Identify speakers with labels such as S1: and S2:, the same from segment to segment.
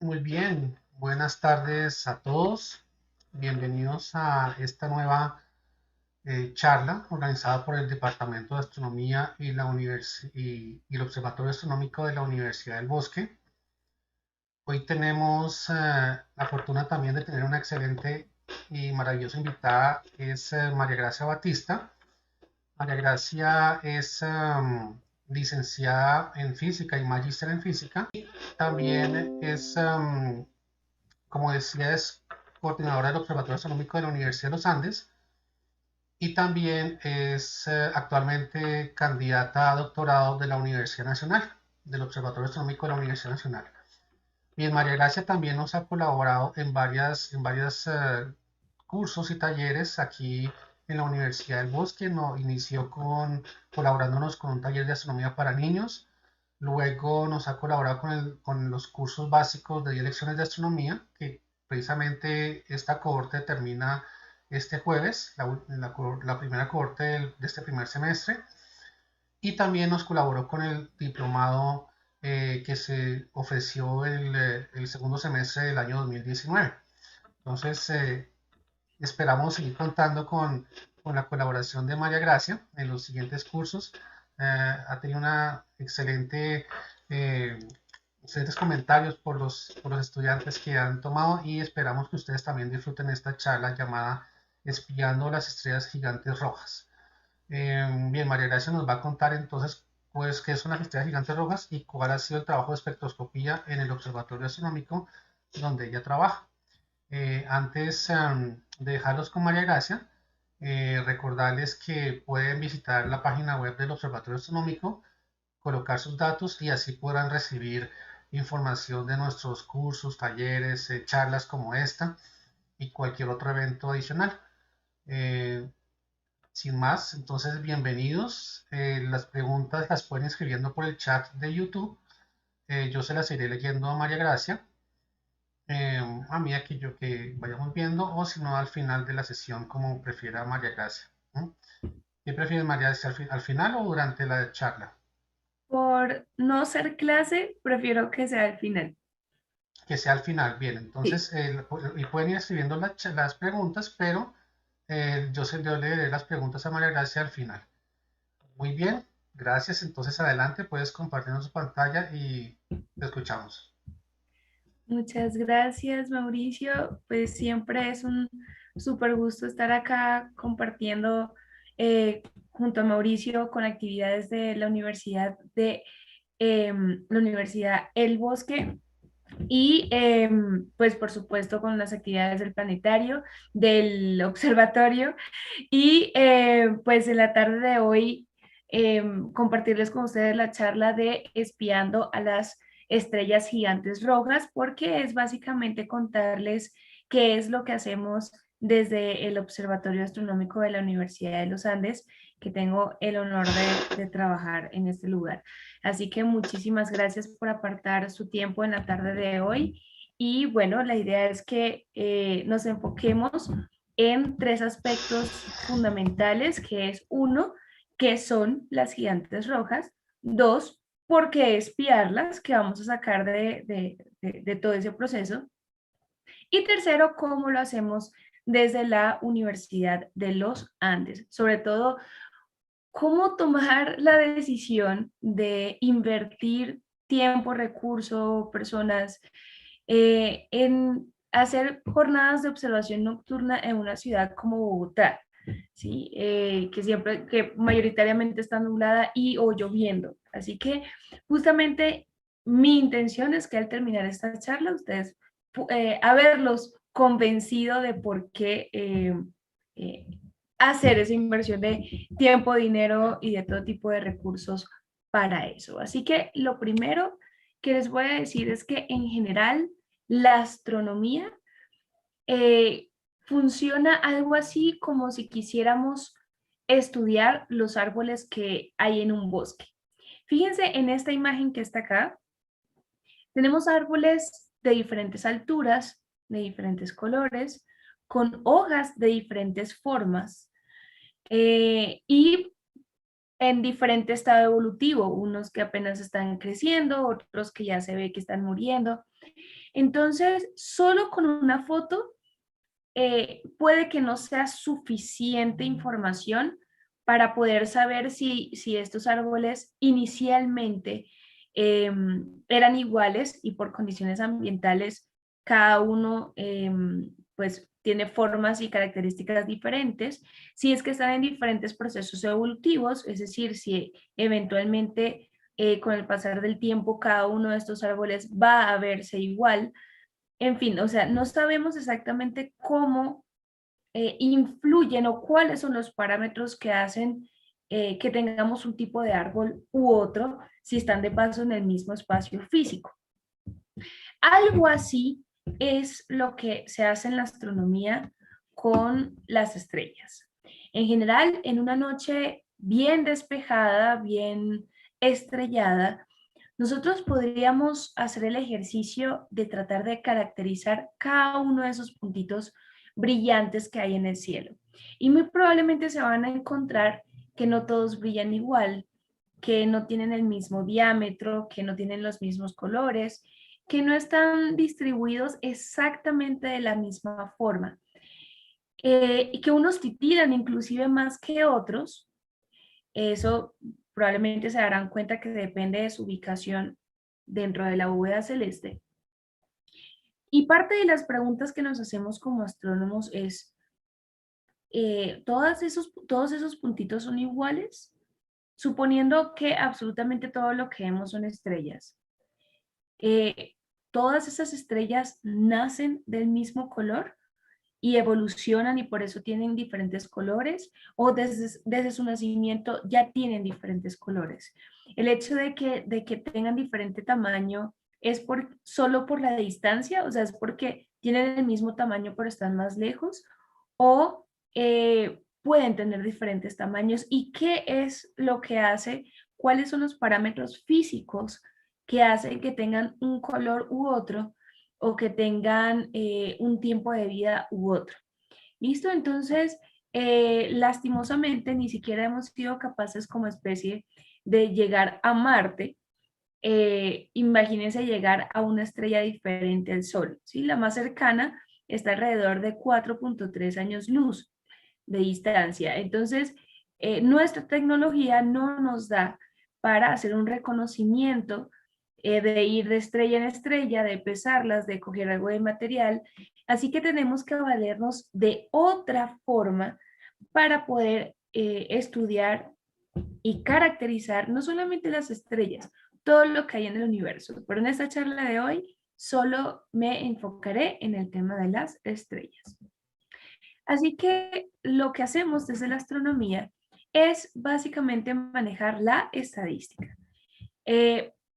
S1: Muy bien, buenas tardes a todos. Bienvenidos a esta nueva charla organizada por el Departamento de Astronomía y, y el Observatorio Astronómico de la Universidad del Bosque. Hoy tenemos la fortuna también de tener una excelente y maravillosa invitada, que es María Gracia Batista. María Gracia es licenciada en física y magíster en física. También es como decía, es coordinadora del Observatorio Astronómico de la Universidad de los Andes y también es actualmente candidata a doctorado de la Universidad Nacional, del Observatorio Astronómico de la Universidad Nacional. Bien, María Gracia también nos ha colaborado en varios cursos y talleres aquí en la Universidad del Bosque. Inició colaborándonos con un taller de astronomía para niños. Luego nos ha colaborado con los cursos básicos de 10 lecciones de astronomía, que precisamente esta cohorte termina este jueves, la primera cohorte de este primer semestre. Y también nos colaboró con el diplomado que se ofreció el segundo semestre del año 2019. Entonces, esperamos seguir contando con la colaboración de María Gracia en los siguientes cursos. Ha tenido una eh, excelentes comentarios por los estudiantes que han tomado y esperamos que ustedes también disfruten esta charla llamada Espiando las estrellas gigantes rojas. Bien, María Gracia nos va a contar entonces pues qué son las estrellas gigantes rojas y cuál ha sido el trabajo de espectroscopía en el Observatorio Astronómico donde ella trabaja. Antes de dejarlos con María Gracia, recordarles que pueden visitar la página web del Observatorio Astronómico, colocar sus datos y así podrán recibir información de nuestros cursos, talleres, charlas como esta y cualquier otro evento adicional. Eh, Sin más, entonces bienvenidos. Las preguntas las pueden escribiendo por el chat de YouTube. Yo se las iré leyendo a María Gracia a medida que vayamos viendo, o si no, al final de la sesión, como prefiera María Gracia. ¿No? ¿Qué prefieres, María, al final o durante la charla?
S2: Por no ser clase, prefiero que sea al final.
S1: Que sea al final. Bien,
S2: Sí.
S1: entonces, y pueden ir escribiendo las preguntas, pero yo le daré las preguntas a María Gracia al final. Muy bien, gracias. Entonces, adelante, puedes compartirnos su pantalla y te escuchamos.
S2: Muchas gracias, Mauricio. Pues siempre es un súper gusto estar acá compartiendo junto a Mauricio con actividades de la Universidad El Bosque y pues por supuesto con las actividades del planetario, del observatorio y pues en la tarde de hoy compartirles con ustedes la charla de espiando a las estrellas gigantes rojas, porque es básicamente contarles qué es lo que hacemos desde el Observatorio Astronómico de la Universidad de los Andes, que tengo el honor de trabajar en este lugar. Así que muchísimas gracias por apartar su tiempo en la tarde de hoy. Y bueno, la idea es que nos enfoquemos en tres aspectos fundamentales, que es uno, qué son las gigantes rojas; dos, por qué espiarlas, que vamos a sacar de todo ese proceso; y tercero, cómo lo hacemos desde la Universidad de los Andes, sobre todo cómo tomar la decisión de invertir tiempo, recursos, personas en hacer jornadas de observación nocturna en una ciudad como Bogotá, ¿sí? Que mayoritariamente está nublada y o lloviendo. Así que justamente mi intención es que al terminar esta charla ustedes haberlos convencido de por qué eh, hacer esa inversión de tiempo, dinero y de todo tipo de recursos para eso. Así que lo primero que les voy a decir es que en general la astronomía eh, funciona algo así como si quisiéramos estudiar los árboles que hay en un bosque. Fíjense en esta imagen que está acá, tenemos árboles de diferentes alturas, de diferentes colores, con hojas de diferentes formas. Y en diferente estado evolutivo, unos que apenas están creciendo, otros que ya se ve que están muriendo. Entonces, solo con una foto puede que no sea suficiente información para poder saber si estos árboles inicialmente eran iguales y por condiciones ambientales cada uno pues tiene formas y características diferentes, si es que están en diferentes procesos evolutivos, es decir, si eventualmente con el pasar del tiempo cada uno de estos árboles va a verse igual. En fin, o sea, no sabemos exactamente cómo influyen o cuáles son los parámetros que hacen que tengamos un tipo de árbol u otro si están de paso en el mismo espacio físico. Algo así es lo que se hace en la astronomía con las estrellas. En general, en una noche bien despejada, bien estrellada, nosotros podríamos hacer el ejercicio de tratar de caracterizar cada uno de esos puntitos brillantes que hay en el cielo. Y muy probablemente se van a encontrar que no todos brillan igual, que no tienen el mismo diámetro, que no tienen los mismos colores, que no están distribuidos exactamente de la misma forma, y que unos titilan inclusive más que otros. Eso probablemente se darán cuenta que depende de su ubicación dentro de la bóveda celeste. Y parte de las preguntas que nos hacemos como astrónomos es, ¿todos esos puntitos son iguales? Suponiendo que absolutamente todo lo que vemos son estrellas. Eh, ¿Todas esas estrellas nacen del mismo color y evolucionan y por eso tienen diferentes colores, o desde su nacimiento ya tienen diferentes colores? El hecho de que tengan diferente tamaño es solo por la distancia, o sea, es porque tienen el mismo tamaño pero están más lejos, o pueden tener diferentes tamaños. ¿Y qué es lo que hace? ¿Cuáles son los parámetros físicos que hacen que tengan un color u otro, o que tengan un tiempo de vida u otro? ¿Listo? Entonces, lastimosamente, ni siquiera hemos sido capaces como especie de llegar a Marte. Imagínense llegar a una estrella diferente al Sol, ¿sí? La más cercana está alrededor de 4.3 años luz de distancia. Entonces, nuestra tecnología no nos da para hacer un reconocimiento de ir de estrella en estrella, de pesarlas, de coger algo de material. Así que tenemos que valernos de otra forma para poder estudiar y caracterizar no solamente las estrellas, todo lo que hay en el universo. Pero en esta charla de hoy solo me enfocaré en el tema de las estrellas. Así que lo que hacemos desde la astronomía es básicamente manejar la estadística.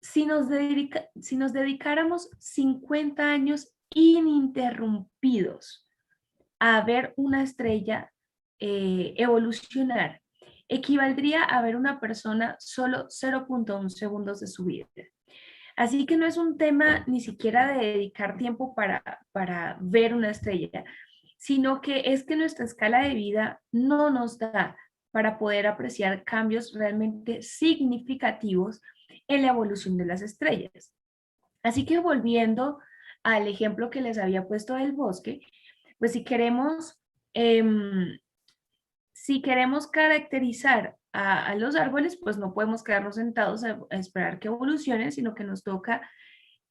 S2: Si nos dedicáramos 50 años ininterrumpidos a ver una estrella evolucionar, equivaldría a ver una persona solo 0.1 segundos de su vida. Así que no es un tema ni siquiera de dedicar tiempo para ver una estrella, sino que es que nuestra escala de vida no nos da para poder apreciar cambios realmente significativos en la evolución de las estrellas. Así que volviendo al ejemplo que les había puesto del bosque, pues si queremos caracterizar a los árboles, pues no podemos quedarnos sentados a esperar que evolucionen, sino que nos toca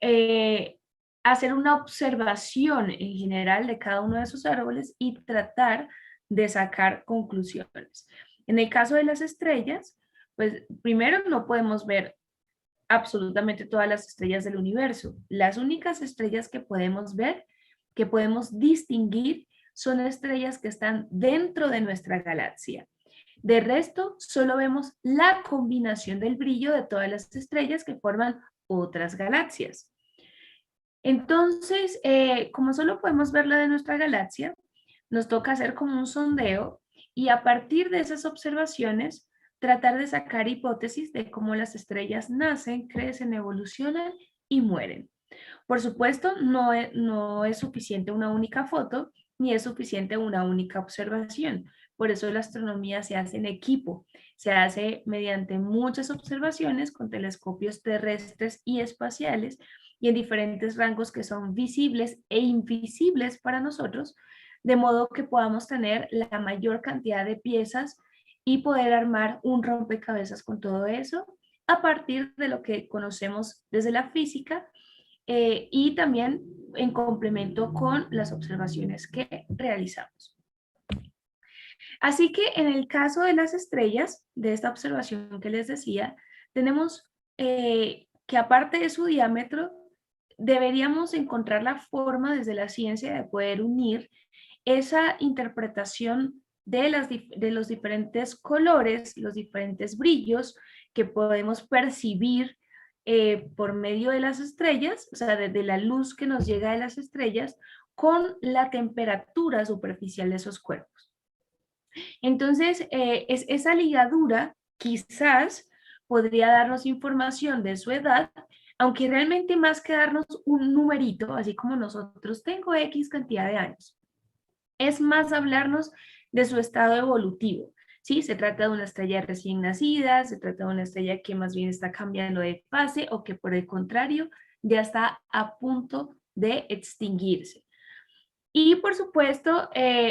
S2: eh, hacer una observación en general de cada uno de esos árboles y tratar de sacar conclusiones. En el caso de las estrellas, pues primero no podemos ver absolutamente todas las estrellas del universo. Las únicas estrellas que podemos ver, que podemos distinguir, son estrellas que están dentro de nuestra galaxia. De resto, solo vemos la combinación del brillo de todas las estrellas que forman otras galaxias. Entonces, como solo podemos ver la de nuestra galaxia, nos toca hacer como un sondeo y a partir de esas observaciones tratar de sacar hipótesis de cómo las estrellas nacen, crecen, evolucionan y mueren. Por supuesto, no es suficiente una única foto ni es suficiente una única observación, Por eso la astronomía se hace en equipo, se hace mediante muchas observaciones con telescopios terrestres y espaciales y en diferentes rangos que son visibles e invisibles para nosotros, de modo que podamos tener la mayor cantidad de piezas y poder armar un rompecabezas con todo eso a partir de lo que conocemos desde la física y también en complemento con las observaciones que realizamos. Así que en el caso de las estrellas, de esta observación que les decía, tenemos que aparte de su diámetro, deberíamos encontrar la forma desde la ciencia de poder unir esa interpretación de los diferentes colores, los diferentes brillos que podemos percibir por medio de las estrellas, o sea, desde la luz que nos llega de las estrellas, con la temperatura superficial de esos cuerpos. Entonces, esa ligadura quizás podría darnos información de su edad, aunque realmente más que darnos un numerito, así como nosotros tengo X cantidad de años, es más hablarnos de su estado evolutivo. ¿Sí? Se trata de una estrella recién nacida, se trata de una estrella que más bien está cambiando de fase o que por el contrario ya está a punto de extinguirse. Y por supuesto,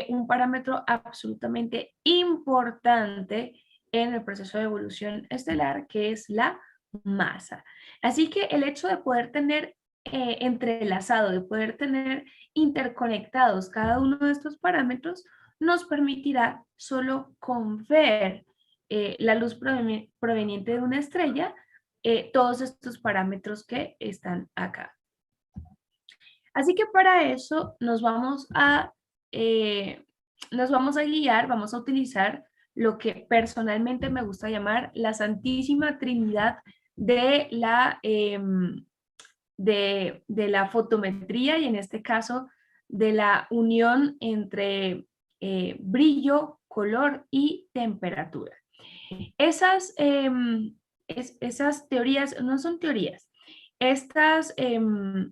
S2: un parámetro absolutamente importante en el proceso de evolución estelar, que es la masa. Así que el hecho de poder tener entrelazado, de poder tener interconectados cada uno de estos parámetros, nos permitirá solo con ver la luz proveniente de una estrella, todos estos parámetros que están acá. Así que para eso nos vamos a guiar, vamos a utilizar lo que personalmente me gusta llamar la Santísima Trinidad de de la fotometría y en este caso de la unión entre brillo, color y temperatura. Esas teorías no son teorías. Estas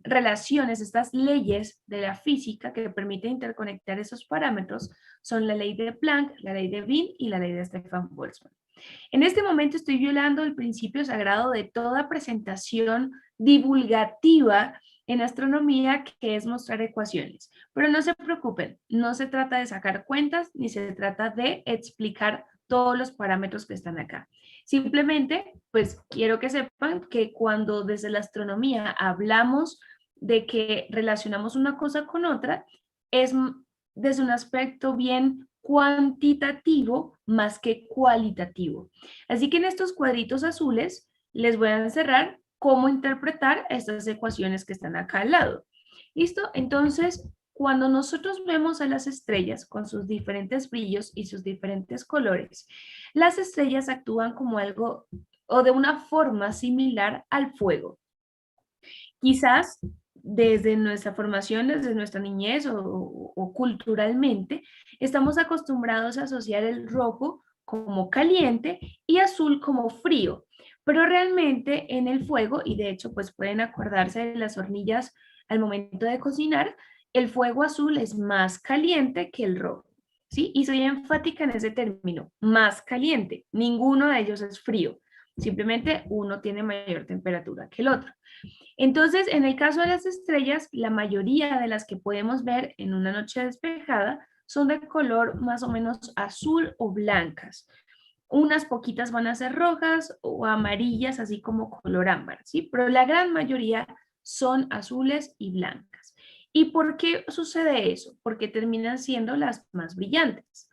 S2: relaciones, estas leyes de la física que permiten interconectar esos parámetros son la ley de Planck, la ley de Wien y la ley de Stefan Boltzmann. En este momento estoy violando el principio sagrado de toda presentación divulgativa en astronomía, que es mostrar ecuaciones. Pero no se preocupen, no se trata de sacar cuentas ni se trata de explicar todos los parámetros que están acá. Simplemente, pues quiero que sepan que cuando desde la astronomía hablamos de que relacionamos una cosa con otra, es desde un aspecto bien cuantitativo más que cualitativo. Así que en estos cuadritos azules les voy a encerrar cómo interpretar estas ecuaciones que están acá al lado. ¿Listo? Entonces, cuando nosotros vemos a las estrellas con sus diferentes brillos y sus diferentes colores, las estrellas actúan como algo o de una forma similar al fuego. Quizás desde nuestra formación, desde nuestra niñez o culturalmente, estamos acostumbrados a asociar el rojo como caliente y azul como frío, pero realmente en el fuego, y de hecho pues pueden acordarse de las hornillas al momento de cocinar, el fuego azul es más caliente que el rojo, ¿sí? Y soy enfática en ese término, más caliente, ninguno de ellos es frío, simplemente uno tiene mayor temperatura que el otro. Entonces, en el caso de las estrellas, la mayoría de las que podemos ver en una noche despejada son de color más o menos azul o blancas. Unas poquitas van a ser rojas o amarillas, así como color ámbar, ¿sí? Pero la gran mayoría son azules y blancas. ¿Y por qué sucede eso? Porque terminan siendo las más brillantes.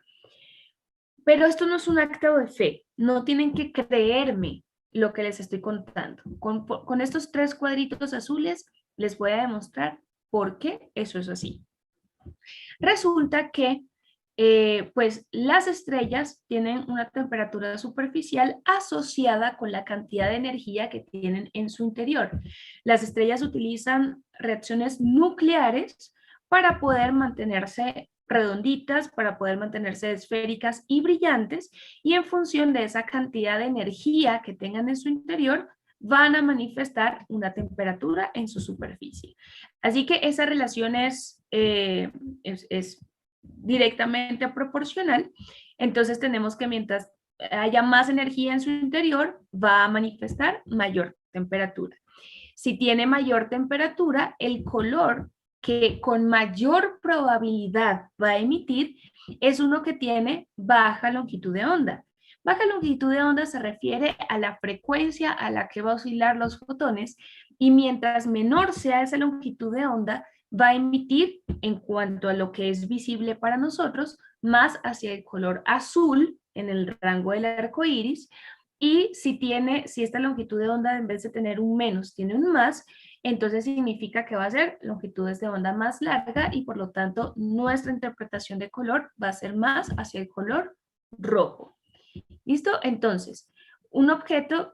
S2: Pero esto no es un acto de fe, no tienen que creerme lo que les estoy contando. Con estos 3 cuadritos azules les voy a demostrar por qué eso es así. Resulta que pues las estrellas tienen una temperatura superficial asociada con la cantidad de energía que tienen en su interior. Las estrellas utilizan reacciones nucleares para poder mantenerse redonditas, para poder mantenerse esféricas y brillantes, y en función de esa cantidad de energía que tengan en su interior, van a manifestar una temperatura en su superficie. Así que esa relación es directamente proporcional. Entonces tenemos que mientras haya más energía en su interior, va a manifestar mayor temperatura. Si tiene mayor temperatura, el color que con mayor probabilidad va a emitir es uno que tiene baja longitud de onda. Baja longitud de onda se refiere a la frecuencia a la que va a oscilar los fotones, y mientras menor sea esa longitud de onda, va a emitir, en cuanto a lo que es visible para nosotros, más hacia el color azul en el rango del arco iris. Y si esta longitud de onda, en vez de tener un menos, tiene un más, entonces significa que va a ser longitudes de onda más larga, y por lo tanto nuestra interpretación de color va a ser más hacia el color rojo. ¿Listo? Entonces, un objeto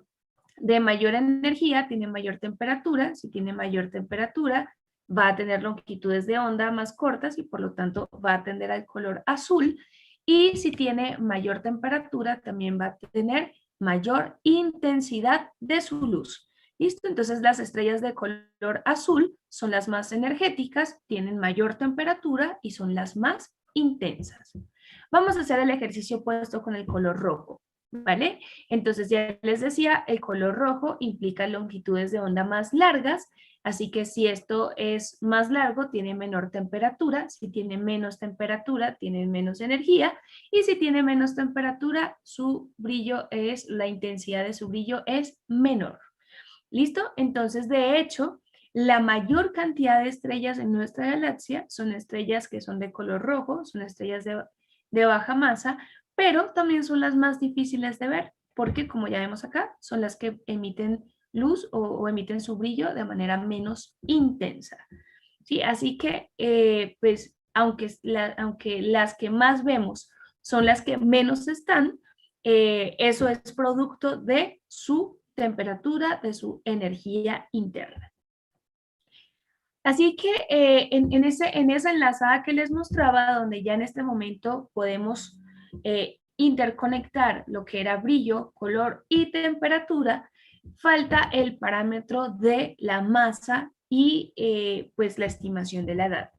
S2: de mayor energía tiene mayor temperatura. Si tiene mayor temperatura, va a tener longitudes de onda más cortas y por lo tanto va a tender al color azul. Y si tiene mayor temperatura, también va a tener mayor intensidad de su luz. ¿Listo? Entonces las estrellas de color azul son las más energéticas, tienen mayor temperatura y son las más intensas. Vamos a hacer el ejercicio opuesto con el color rojo, ¿vale? Entonces ya les decía, el color rojo implica longitudes de onda más largas, así que si esto es más largo, tiene menor temperatura. Si tiene menos temperatura, tiene menos energía. Y si tiene menos temperatura, la intensidad de su brillo es menor. ¿Listo? Entonces, de hecho, la mayor cantidad de estrellas en nuestra galaxia son estrellas que son de color rojo, son estrellas de baja masa, pero también son las más difíciles de ver, porque como ya vemos acá, son las que emiten luz o emiten su brillo de manera menos intensa. ¿Sí? Así que, pues, aunque las que más vemos son las que menos están, eso es producto de su temperatura, de su energía interna. Así que en esa enlazada que les mostraba, donde ya en este momento podemos interconectar lo que era brillo, color y temperatura, falta el parámetro de la masa y pues la estimación de la edad.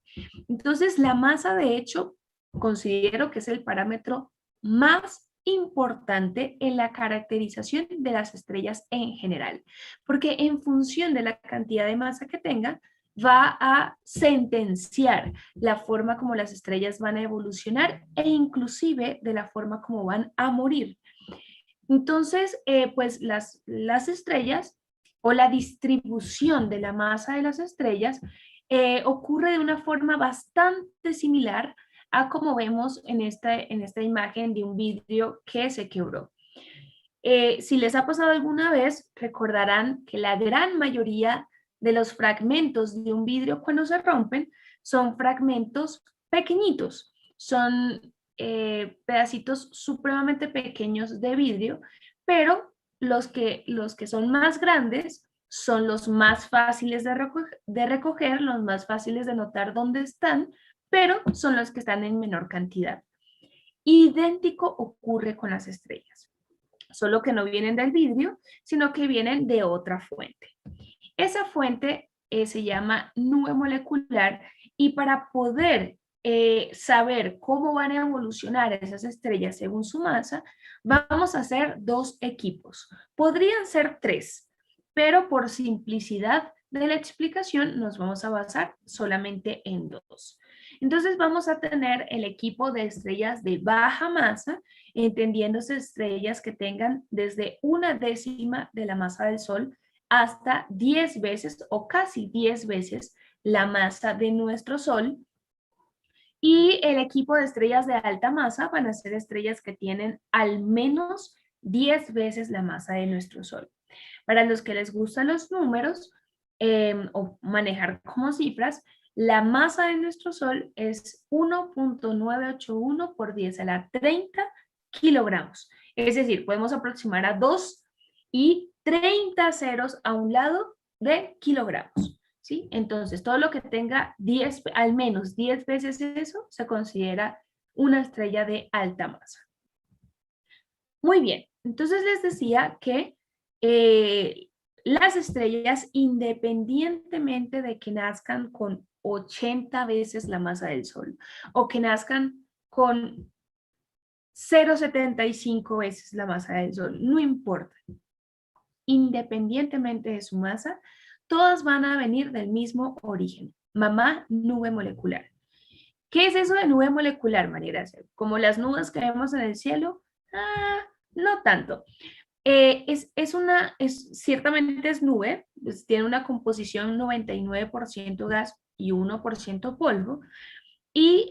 S2: Entonces, la masa, de hecho, considero que es el parámetro más importante en la caracterización de las estrellas en general, porque en función de la cantidad de masa que tenga, va a sentenciar la forma como las estrellas van a evolucionar e inclusive de la forma como van a morir. Entonces, pues las estrellas o la distribución de la masa de las estrellas ocurre de una forma bastante similar a como vemos en esta imagen de un vidrio que se quebró. Si les ha pasado alguna vez, recordarán que la gran mayoría de los fragmentos de un vidrio cuando se rompen son fragmentos pequeñitos, son pedacitos supremamente pequeños de vidrio, pero los que son más grandes son los más fáciles de recoger, los más fáciles de notar dónde están, pero son los que están en menor cantidad. Idéntico ocurre con las estrellas, solo que no vienen del vidrio, sino que vienen de otra fuente. Esa fuente se llama nube molecular, y para poder saber cómo van a evolucionar esas estrellas según su masa, vamos a hacer dos equipos. Podrían ser tres, pero por simplicidad de la explicación nos vamos a basar solamente en dos. Entonces vamos a tener el equipo de estrellas de baja masa, entendiéndose estrellas que tengan desde 1/10 de la masa del Sol hasta 10 veces o casi 10 veces la masa de nuestro Sol. Y el equipo de estrellas de alta masa van a ser estrellas que tienen al menos 10 veces la masa de nuestro Sol. Para los que les gustan los números o manejar como cifras, la masa de nuestro Sol es 1.981 por 10 a la 30 kilogramos. Es decir, podemos aproximar a 2 y 30 ceros a un lado de kilogramos. ¿Sí? Entonces, todo lo que tenga al menos 10 veces eso se considera una estrella de alta masa. Muy bien, entonces les decía que Las estrellas, independientemente de que nazcan con 80 veces la masa del Sol o que nazcan con 0,75 veces la masa del Sol, no importa, independientemente de su masa, todas van a venir del mismo origen, mamá nube molecular. ¿Qué es eso de nube molecular, María Gracia? ¿Como las nubes que vemos en el cielo? Ah, no tanto. Ciertamente es nube, pues tiene una composición 99% gas y 1% polvo, y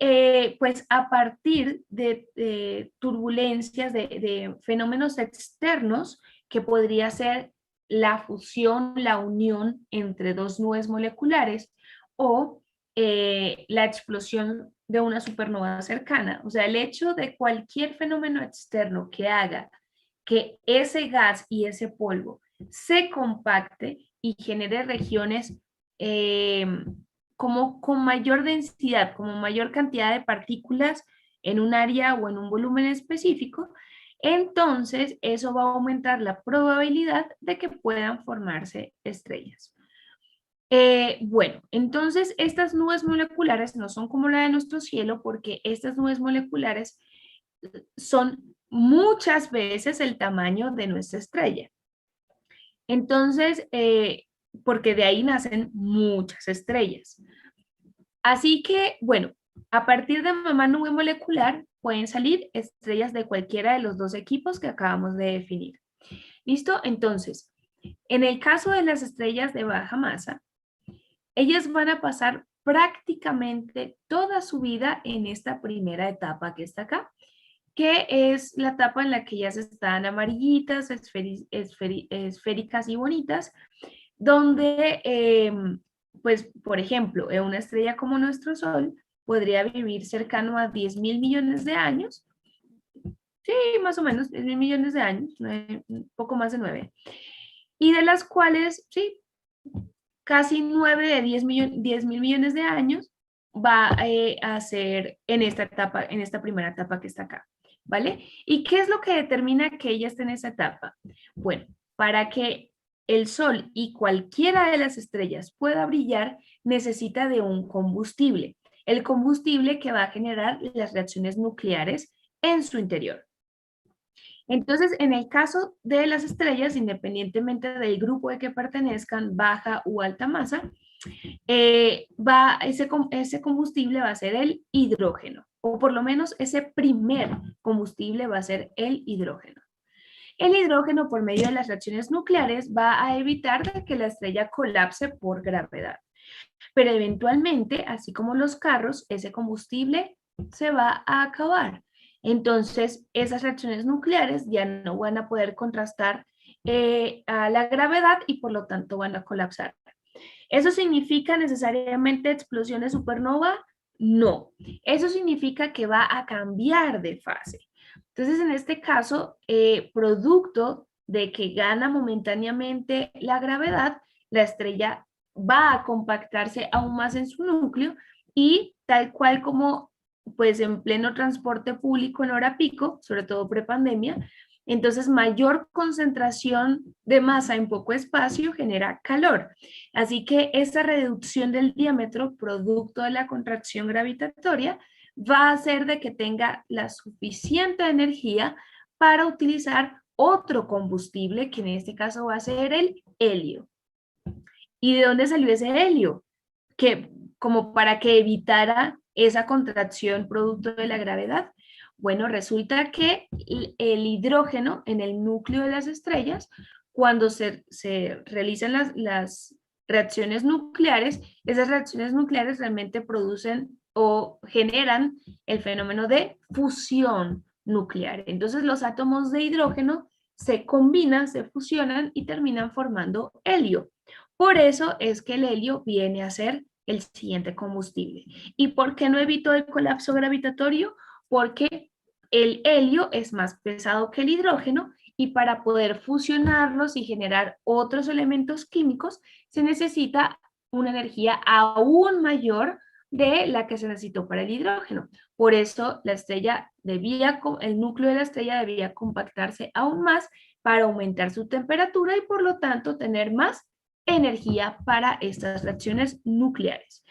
S2: pues a partir de turbulencias, de fenómenos externos, que podría ser la fusión, la unión entre dos nubes moleculares o la explosión de una supernova cercana. O sea, el hecho de cualquier fenómeno externo que haga que ese gas y ese polvo se compacte y genere regiones eh, como con mayor densidad, como mayor cantidad de partículas en un área o en un volumen específico, entonces eso va a aumentar la probabilidad de que puedan formarse estrellas. Bueno, entonces estas nubes moleculares no son como la de nuestro cielo porque estas nubes moleculares son muchas veces el tamaño de nuestra estrella. Entonces, porque de ahí nacen muchas estrellas. Así que, bueno, a partir de mamá nube molecular pueden salir estrellas de cualquiera de los dos equipos que acabamos de definir. ¿Listo? Entonces, en el caso de las estrellas de baja masa, ellas van a pasar prácticamente toda su vida en esta primera etapa que está acá, que es la etapa en la que ellas están amarillitas, esféricas y bonitas, donde, pues, por ejemplo, una estrella como nuestro Sol podría vivir cercano a 10.000 millones de años, sí, más o menos, 10.000 millones de años, un poco más de 9, y de las cuales, sí, casi 9 de 10.000 millones de años va a ser en esta etapa, en esta primera etapa que está acá, ¿vale? ¿Y qué es lo que determina que ella esté en esa etapa? Bueno, para que el Sol y cualquiera de las estrellas pueda brillar, necesita de un combustible, el combustible que va a generar las reacciones nucleares en su interior. Entonces, en el caso de las estrellas, independientemente del grupo de que pertenezcan, baja u alta masa, ese combustible va a ser el hidrógeno, o por lo menos ese primer combustible va a ser el hidrógeno. El hidrógeno, por medio de las reacciones nucleares, va a evitar que la estrella colapse por gravedad. Pero eventualmente, así como los carros, ese combustible se va a acabar. Entonces, esas reacciones nucleares ya no van a poder contrastar a la gravedad y por lo tanto van a colapsar. ¿Eso significa necesariamente explosión de supernova? No. Eso significa que va a cambiar de fase. Entonces, en este caso, producto de que gana momentáneamente la gravedad, la estrella va a compactarse aún más en su núcleo y tal cual como pues en pleno transporte público en hora pico, sobre todo prepandemia, entonces mayor concentración de masa en poco espacio genera calor. Así que esta reducción del diámetro, producto de la contracción gravitatoria, va a hacer de que tenga la suficiente energía para utilizar otro combustible, que en este caso va a ser el helio. ¿Y de dónde salió ese helio? Que como para que evitara esa contracción producto de la gravedad. Bueno, resulta que el hidrógeno en el núcleo de las estrellas, cuando se realizan las reacciones nucleares, esas reacciones nucleares realmente producen o generan el fenómeno de fusión nuclear. Entonces los átomos de hidrógeno se combinan, se fusionan y terminan formando helio. Por eso es que el helio viene a ser el siguiente combustible. ¿Y por qué no evitó el colapso gravitatorio? Porque el helio es más pesado que el hidrógeno y para poder fusionarlos y generar otros elementos químicos se necesita una energía aún mayor de la que se necesitó para el hidrógeno. Por eso la estrella debía, el núcleo de la estrella debía compactarse aún más para aumentar su temperatura y por lo tanto tener más energía para estas reacciones nucleares.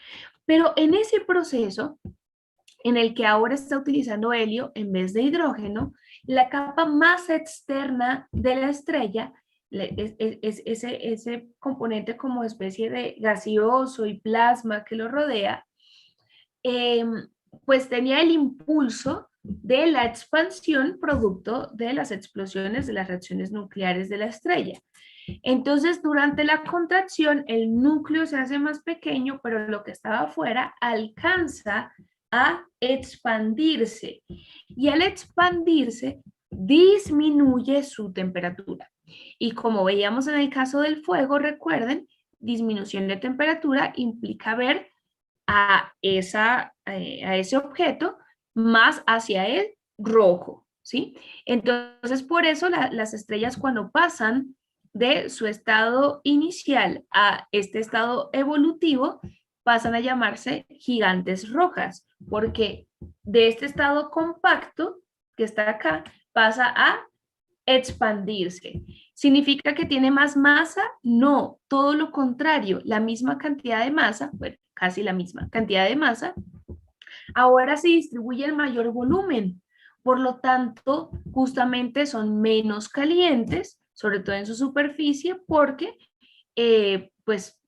S2: Pero en ese proceso, en el que ahora está utilizando helio en vez de hidrógeno, la capa más externa de la estrella, ese componente como especie de gaseoso y plasma que lo rodea, eh, pues tenía el impulso de la expansión producto de las explosiones de las reacciones nucleares de la estrella. Entonces, durante la contracción, el núcleo se hace más pequeño, pero lo que estaba afuera alcanza a expandirse. Y al expandirse, disminuye su temperatura. Y como veíamos en el caso del fuego, recuerden, disminución de temperatura implica ver a ese objeto más hacia el rojo, ¿sí? Entonces, por eso las estrellas cuando pasan de su estado inicial a este estado evolutivo, pasan a llamarse gigantes rojas, porque de este estado compacto que está acá, pasa a expandirse. ¿Significa que tiene más masa? No, todo lo contrario, la misma cantidad de masa, bueno, casi la misma cantidad de masa, ahora se distribuye el mayor volumen. Por lo tanto, justamente son menos calientes, sobre todo en su superficie, porque pues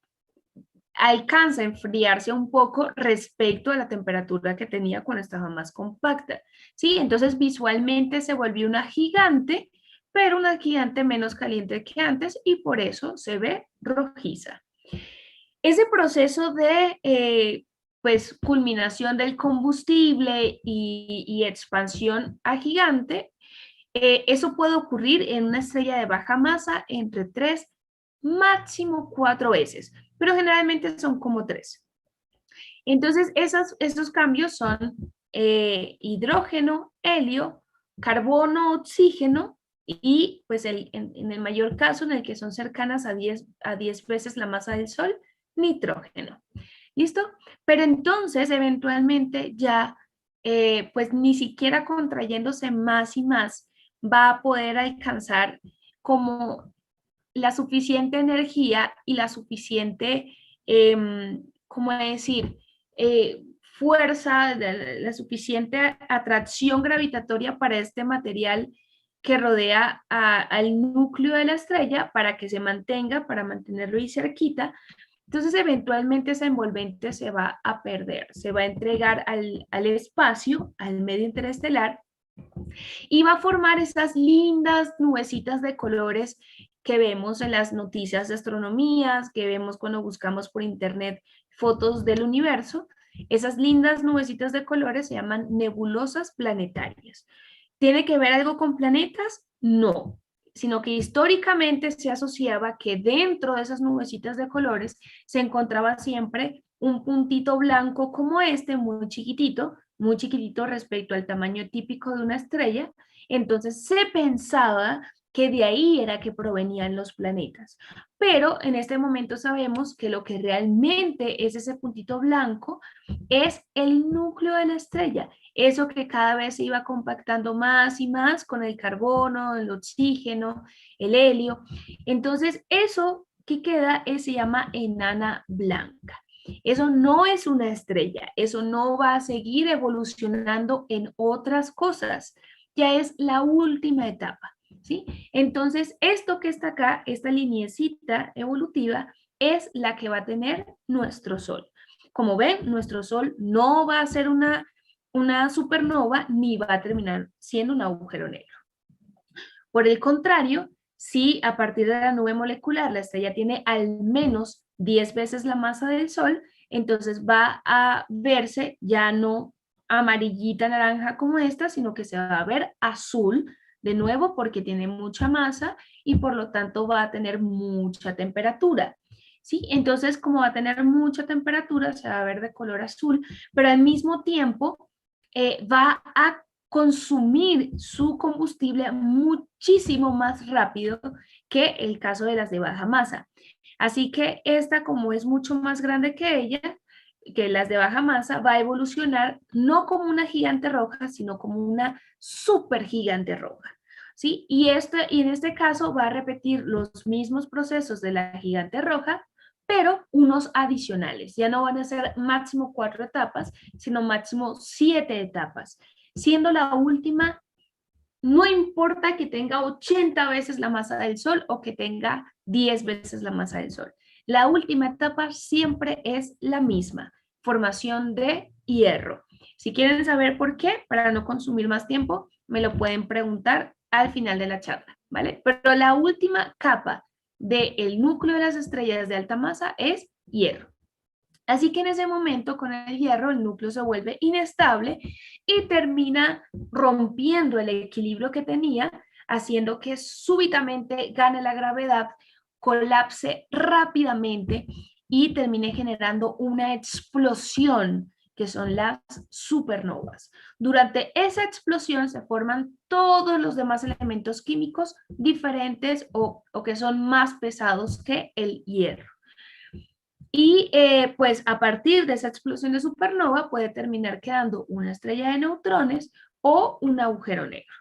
S2: alcanza a enfriarse un poco respecto a la temperatura que tenía cuando estaba más compacta. ¿Sí? Entonces visualmente se volvió una gigante, pero una gigante menos caliente que antes y por eso se ve rojiza. Ese proceso de pues culminación del combustible y expansión a gigante, eso puede ocurrir en una estrella de baja masa entre 3, máximo 4 veces, pero generalmente son como 3. Entonces, esos cambios son hidrógeno, helio, carbono, oxígeno y pues en el mayor caso en el que son cercanas a 10 veces la masa del Sol, nitrógeno. ¿Listo? Pero entonces, eventualmente ya, pues ni siquiera contrayéndose más y más, va a poder alcanzar como la suficiente energía y la suficiente, ¿cómo decir? Fuerza, la suficiente atracción gravitatoria para este material que rodea al núcleo de la estrella para que se mantenga, para mantenerlo ahí cerquita. Entonces, eventualmente esa envolvente se va a perder, se va a entregar al espacio, al medio interestelar, y va a formar esas lindas nubecitas de colores que vemos en las noticias de astronomía, que vemos cuando buscamos por internet fotos del universo. Esas lindas nubecitas de colores se llaman nebulosas planetarias. ¿Tiene que ver algo con planetas? No, sino que históricamente se asociaba que dentro de esas nubecitas de colores se encontraba siempre un puntito blanco como este, muy chiquitito respecto al tamaño típico de una estrella. Entonces se pensaba que de ahí era que provenían los planetas. Pero en este momento sabemos que lo que realmente es ese puntito blanco es el núcleo de la estrella, eso que cada vez se iba compactando más y más con el carbono, el oxígeno, el helio. Entonces, eso que queda se llama enana blanca. Eso no es una estrella, eso no va a seguir evolucionando en otras cosas, ya es la última etapa, ¿sí? Entonces, esto que está acá, esta lineecita evolutiva, es la que va a tener nuestro Sol. Como ven, nuestro Sol no va a ser una supernova ni va a terminar siendo un agujero negro. Por el contrario, si a partir de la nube molecular la estrella tiene al menos 10 veces la masa del Sol, entonces va a verse ya no amarillita, naranja como esta, sino que se va a ver azul, de nuevo porque tiene mucha masa y por lo tanto va a tener mucha temperatura. ¿Sí? Entonces, como va a tener mucha temperatura, se va a ver de color azul, pero al mismo tiempo va a consumir su combustible muchísimo más rápido que el caso de las de baja masa. Así que esta, como es mucho más grande que ella, que las de baja masa, va a evolucionar no como una gigante roja, sino como una supergigante roja. ¿sí? Y en este caso va a repetir los mismos procesos de la gigante roja, pero unos adicionales. Ya no van a ser máximo 4 etapas, sino máximo 7 etapas, siendo la última, no importa que tenga 80 veces la masa del Sol o que tenga 10 veces la masa del Sol. La última etapa siempre es la misma, formación de hierro. Si quieren saber por qué, para no consumir más tiempo, me lo pueden preguntar al final de la charla, ¿vale? Pero la última capa del núcleo de las estrellas de alta masa es hierro. Así que en ese momento con el hierro el núcleo se vuelve inestable y termina rompiendo el equilibrio que tenía, haciendo que súbitamente gane la gravedad, colapse rápidamente y termine generando una explosión, que son las supernovas. Durante esa explosión se forman todos los demás elementos químicos diferentes o que son más pesados que el hierro. Y pues a partir de esa explosión de supernova puede terminar quedando una estrella de neutrones o un agujero negro.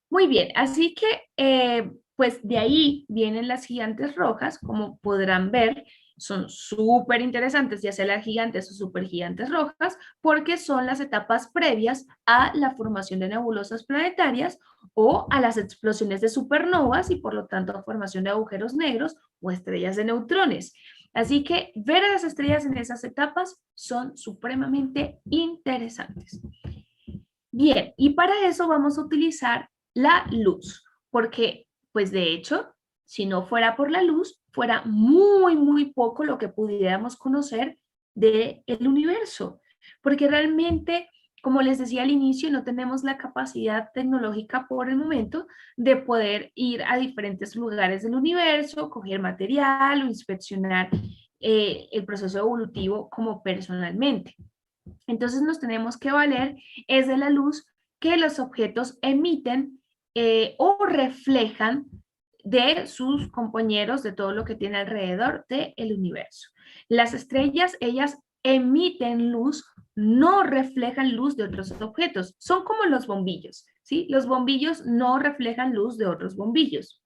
S2: Muy bien, así que pues de ahí vienen las gigantes rojas, como podrán ver, son súper interesantes, ya sea las gigantes o supergigantes rojas, porque son las etapas previas a la formación de nebulosas planetarias o a las explosiones de supernovas y por lo tanto a formación de agujeros negros o estrellas de neutrones. Así que ver a las estrellas en esas etapas son supremamente interesantes. Bien, y para eso vamos a utilizar la luz, porque pues de hecho, si no fuera por la luz, fuera muy, muy poco lo que pudiéramos conocer del universo, porque realmente, como les decía al inicio, no tenemos la capacidad tecnológica por el momento de poder ir a diferentes lugares del universo, coger material o inspeccionar el proceso evolutivo como personalmente. Entonces nos tenemos que valer es de la luz que los objetos emiten o reflejan de sus compañeros, de todo lo que tiene alrededor del universo. Las estrellas, ellas emiten luz, no reflejan luz de otros objetos. Son como los bombillos, ¿sí? Los bombillos no reflejan luz de otros bombillos.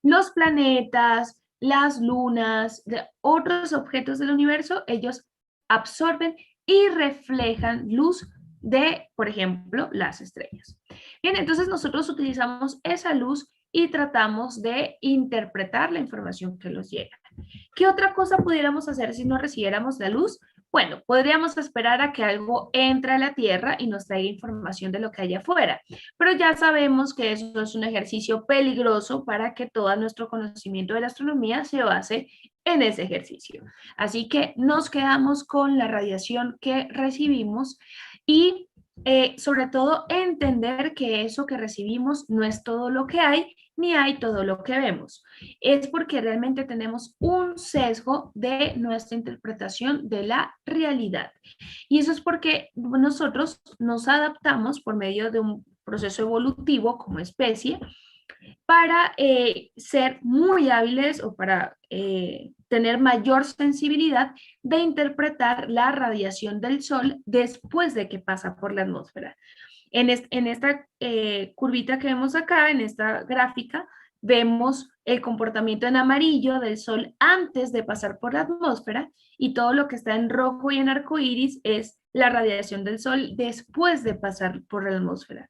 S2: Los planetas, las lunas, de otros objetos del universo, ellos absorben y reflejan luz de, por ejemplo, las estrellas. Bien, entonces nosotros utilizamos esa luz y tratamos de interpretar la información que nos llega. ¿Qué otra cosa pudiéramos hacer si no recibiéramos la luz? Bueno, podríamos esperar a que algo entre a la Tierra y nos traiga información de lo que hay afuera, pero ya sabemos que eso es un ejercicio peligroso para que todo nuestro conocimiento de la astronomía se base en ese ejercicio. Así que nos quedamos con la radiación que recibimos y sobre todo entender que eso que recibimos no es todo lo que hay, ni hay todo lo que vemos. Es porque realmente tenemos un sesgo de nuestra interpretación de la realidad. Y eso es porque nosotros nos adaptamos por medio de un proceso evolutivo como especie para ser muy hábiles o para tener mayor sensibilidad de interpretar la radiación del Sol después de que pasa por la atmósfera. En esta curvita que vemos acá, en esta gráfica, vemos el comportamiento en amarillo del Sol antes de pasar por la atmósfera y todo lo que está en rojo y en arco iris es la radiación del Sol después de pasar por la atmósfera.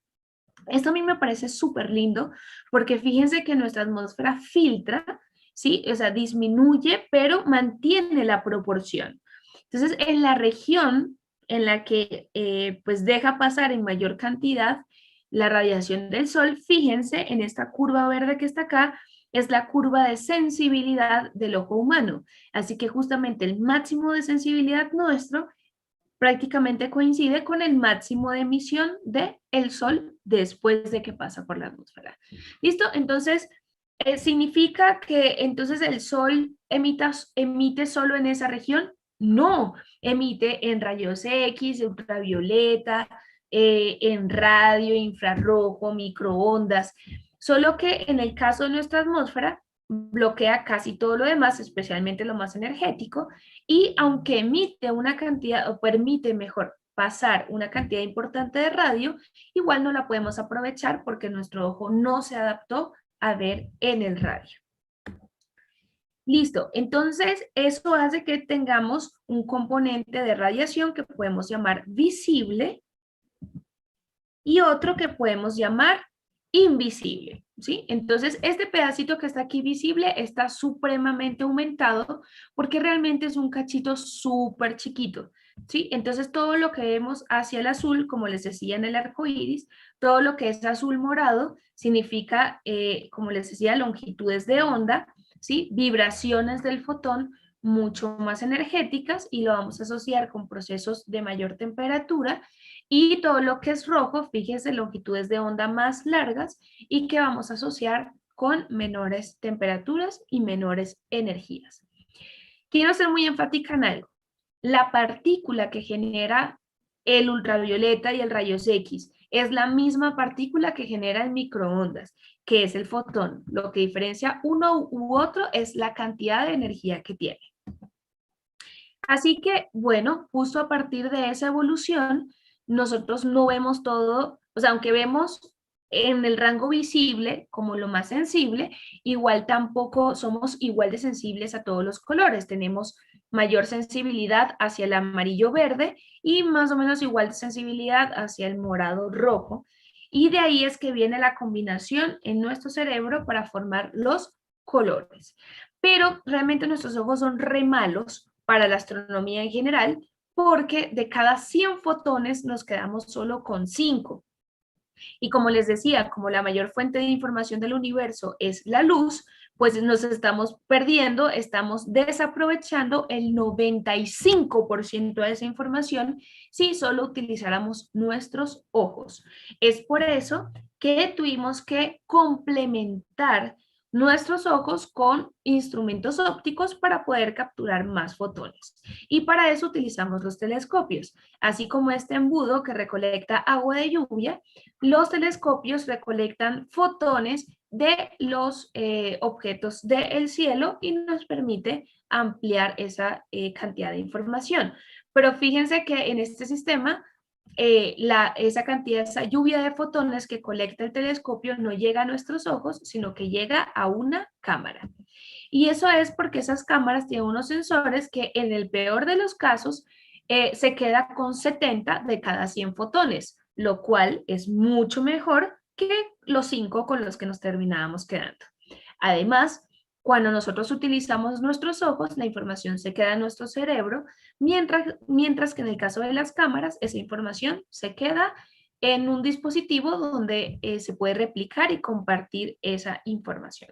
S2: Esto a mí me parece súper lindo porque fíjense que nuestra atmósfera filtra, ¿sí? O sea, disminuye, pero mantiene la proporción. Entonces, en la región en la que pues deja pasar en mayor cantidad la radiación del sol, fíjense en esta curva verde que está acá, es la curva de sensibilidad del ojo humano. Así que justamente el máximo de sensibilidad nuestro prácticamente coincide con el máximo de emisión del Sol después de que pasa por la atmósfera. ¿Listo? Entonces, ¿significa que entonces el Sol emite solo en esa región? No, emite en rayos X, ultravioleta, en radio, infrarrojo, microondas, solo que en el caso de nuestra atmósfera bloquea casi todo lo demás, especialmente lo más energético, y aunque emite una cantidad, o permite mejor, pasar una cantidad importante de radio, igual no la podemos aprovechar porque nuestro ojo no se adaptó a ver en el radio. Listo, entonces eso hace que tengamos un componente de radiación que podemos llamar visible y otro que podemos llamar invisible, ¿sí? Entonces, este pedacito que está aquí visible está supremamente aumentado porque realmente es un cachito súper chiquito, ¿sí? Entonces, todo lo que vemos hacia el azul, como les decía en el arco iris, todo lo que es azul morado significa, como les decía, longitudes de onda, ¿sí? Vibraciones del fotón mucho más energéticas y lo vamos a asociar con procesos de mayor temperatura y todo lo que es rojo, fíjense, longitudes de onda más largas y que vamos a asociar con menores temperaturas y menores energías. Quiero ser muy enfática en algo. La partícula que genera el ultravioleta y el rayos X es la misma partícula que genera el microondas, que es el fotón. Lo que diferencia uno u otro es la cantidad de energía que tiene. Así que, bueno, justo a partir de esa evolución, nosotros no vemos todo, o sea, aunque vemos en el rango visible como lo más sensible, igual tampoco somos igual de sensibles a todos los colores. Tenemos mayor sensibilidad hacia el amarillo verde y más o menos igual de sensibilidad hacia el morado rojo. Y de ahí es que viene la combinación en nuestro cerebro para formar los colores. Pero realmente nuestros ojos son re malos para la astronomía en general, porque de cada 100 fotones nos quedamos solo con 5. Y como les decía, como la mayor fuente de información del universo es la luz, pues nos estamos perdiendo, estamos desaprovechando el 95% de esa información si solo utilizáramos nuestros ojos. Es por eso que tuvimos que complementar nuestros ojos con instrumentos ópticos para poder capturar más fotones. Y para eso utilizamos los telescopios, así como este embudo que recolecta agua de lluvia. Los telescopios recolectan fotones de los objetos del cielo y nos permite ampliar esa cantidad de información. Pero fíjense que en este sistema, esa cantidad, esa lluvia de fotones que colecta el telescopio no llega a nuestros ojos, sino que llega a una cámara. Y eso es porque esas cámaras tienen unos sensores que en el peor de los casos se queda con 70 de cada 100 fotones, lo cual es mucho mejor que los 5 con los que nos terminábamos quedando. Además, cuando nosotros utilizamos nuestros ojos, la información se queda en nuestro cerebro, mientras que en el caso de las cámaras, esa información se queda en un dispositivo donde se puede replicar y compartir esa información.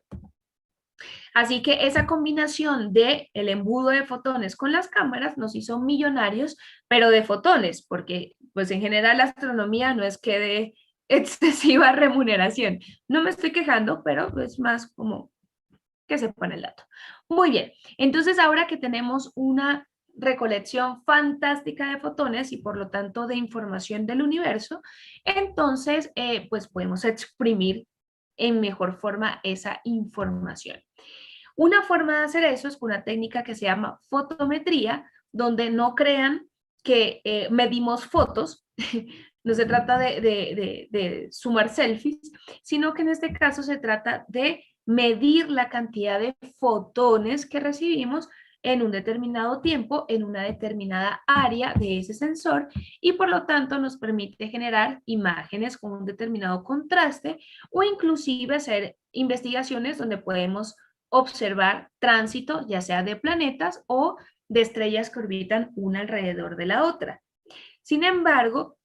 S2: Así que esa combinación de el embudo de fotones con las cámaras nos hizo millonarios, pero de fotones, porque pues en general la astronomía no es que de excesiva remuneración. No me estoy quejando, pero es más como que se pone el dato. Muy bien, entonces ahora que tenemos una recolección fantástica de fotones y por lo tanto de información del universo, entonces pues podemos exprimir en mejor forma esa información. Una forma de hacer eso es con una técnica que se llama fotometría, donde no crean que medimos fotos, no se trata de sumar selfies, sino que en este caso se trata de medir la cantidad de fotones que recibimos en un determinado tiempo, en una determinada área de ese sensor, y por lo tanto nos permite generar imágenes con un determinado contraste o inclusive hacer investigaciones donde podemos observar tránsito, ya sea de planetas o de estrellas que orbitan una alrededor de la otra. Sin embargo,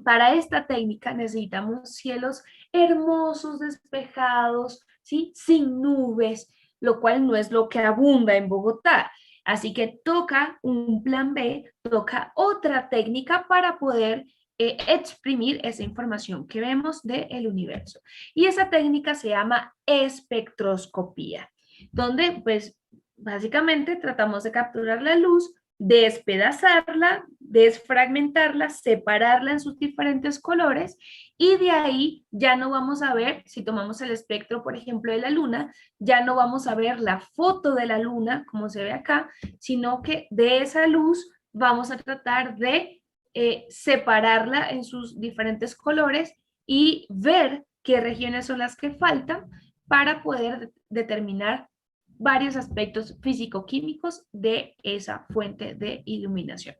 S2: para esta técnica necesitamos cielos hermosos, despejados, ¿sí? Sin nubes, lo cual no es lo que abunda en Bogotá. Así que toca un plan B, toca otra técnica para poder exprimir esa información que vemos del universo. Y esa técnica se llama espectroscopía, donde pues básicamente tratamos de capturar la luz, despedazarla, desfragmentarla, separarla en sus diferentes colores y de ahí ya no vamos a ver, si tomamos el espectro, por ejemplo, de la luna, ya no vamos a ver la foto de la luna como se ve acá, sino que de esa luz vamos a tratar de separarla en sus diferentes colores y ver qué regiones son las que faltan para poder determinar varios aspectos físico-químicos de esa fuente de iluminación.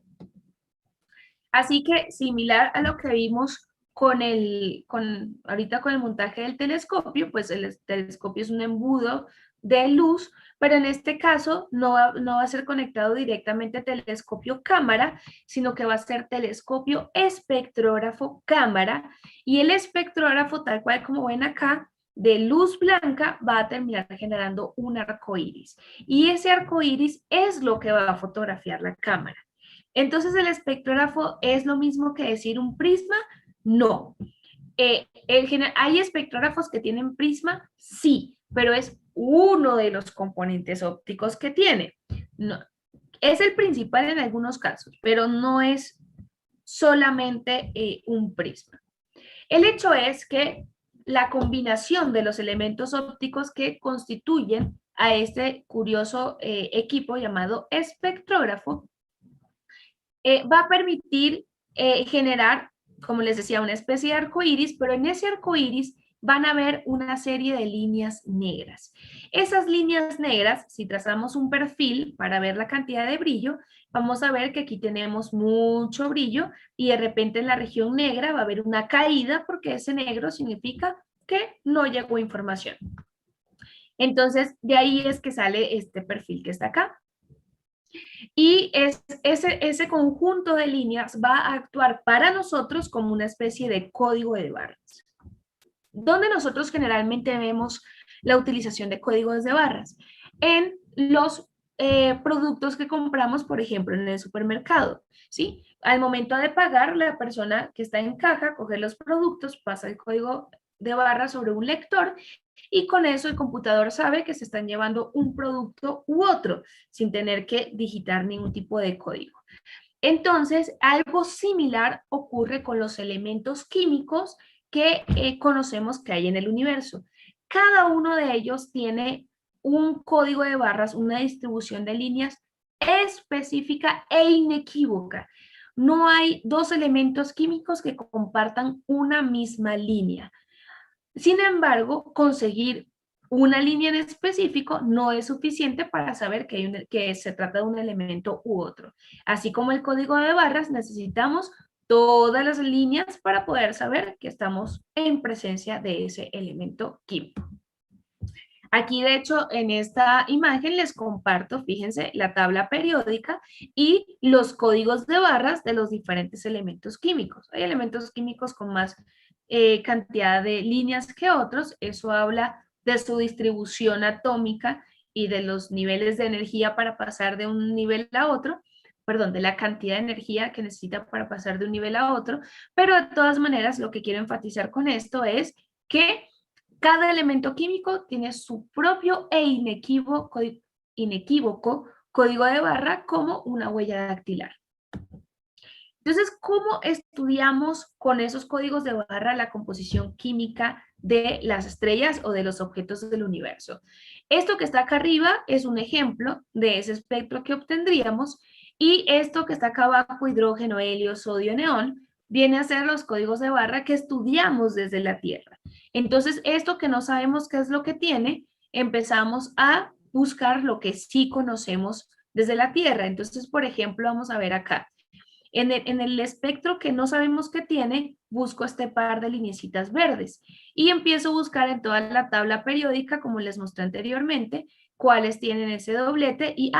S2: Así que similar a lo que vimos ahorita con el montaje del telescopio, pues el telescopio es un embudo de luz, pero en este caso no va a ser conectado directamente a telescopio cámara, sino que va a ser telescopio espectrógrafo cámara, y el espectrógrafo, tal cual como ven acá, de luz blanca va a terminar generando un arco iris, y ese arco iris es lo que va a fotografiar la cámara. Entonces, ¿el espectrógrafo es lo mismo que decir un prisma? No. ¿Hay espectrógrafos que tienen prisma? Sí, pero es uno de los componentes ópticos que tiene. No, es el principal en algunos casos, pero no es solamente un prisma. El hecho es que la combinación de los elementos ópticos que constituyen a este curioso equipo llamado espectrógrafo va a permitir generar, como les decía, una especie de arco iris, pero en ese arco iris van a ver una serie de líneas negras. Esas líneas negras, si trazamos un perfil para ver la cantidad de brillo, vamos a ver que aquí tenemos mucho brillo y de repente en la región negra va a haber una caída porque ese negro significa que no llegó información. Entonces, de ahí es que sale este perfil que está acá. Y ese conjunto de líneas va a actuar para nosotros como una especie de código de barras. ¿Dónde nosotros generalmente vemos la utilización de códigos de barras? En los productos que compramos, por ejemplo, en el supermercado, ¿sí? Al momento de pagar, la persona que está en caja coge los productos, pasa el código de barras sobre un lector y con eso el computador sabe que se están llevando un producto u otro sin tener que digitar ningún tipo de código. Entonces, algo similar ocurre con los elementos químicos que conocemos que hay en el universo. Cada uno de ellos tiene un código de barras, una distribución de líneas específica e inequívoca. No hay dos elementos químicos que compartan una misma línea. Sin embargo, conseguir una línea en específico no es suficiente para saber que se trata de un elemento u otro. Así como el código de barras, necesitamos todas las líneas para poder saber que estamos en presencia de ese elemento químico. Aquí, de hecho, en esta imagen les comparto, fíjense, la tabla periódica y los códigos de barras de los diferentes elementos químicos. Hay elementos químicos con más cantidad de líneas que otros. Eso habla de su distribución atómica y de los niveles de energía para pasar de un nivel a otro, perdón, de la cantidad de energía que necesita para pasar de un nivel a otro, pero de todas maneras lo que quiero enfatizar con esto es que cada elemento químico tiene su propio e inequívoco código de barra como una huella dactilar. Entonces, ¿cómo estudiamos con esos códigos de barra la composición química de las estrellas o de los objetos del universo? Esto que está acá arriba es un ejemplo de ese espectro que obtendríamos, y esto que está acá abajo, hidrógeno, helio, sodio, neón, viene a ser los códigos de barra que estudiamos desde la Tierra. Entonces, esto que no sabemos qué es lo que tiene, empezamos a buscar lo que sí conocemos desde la Tierra. Entonces, por ejemplo, vamos a ver acá. En el espectro que no sabemos qué tiene, busco este par de lineecitas verdes y empiezo a buscar en toda la tabla periódica, como les mostré anteriormente, cuáles tienen ese doblete y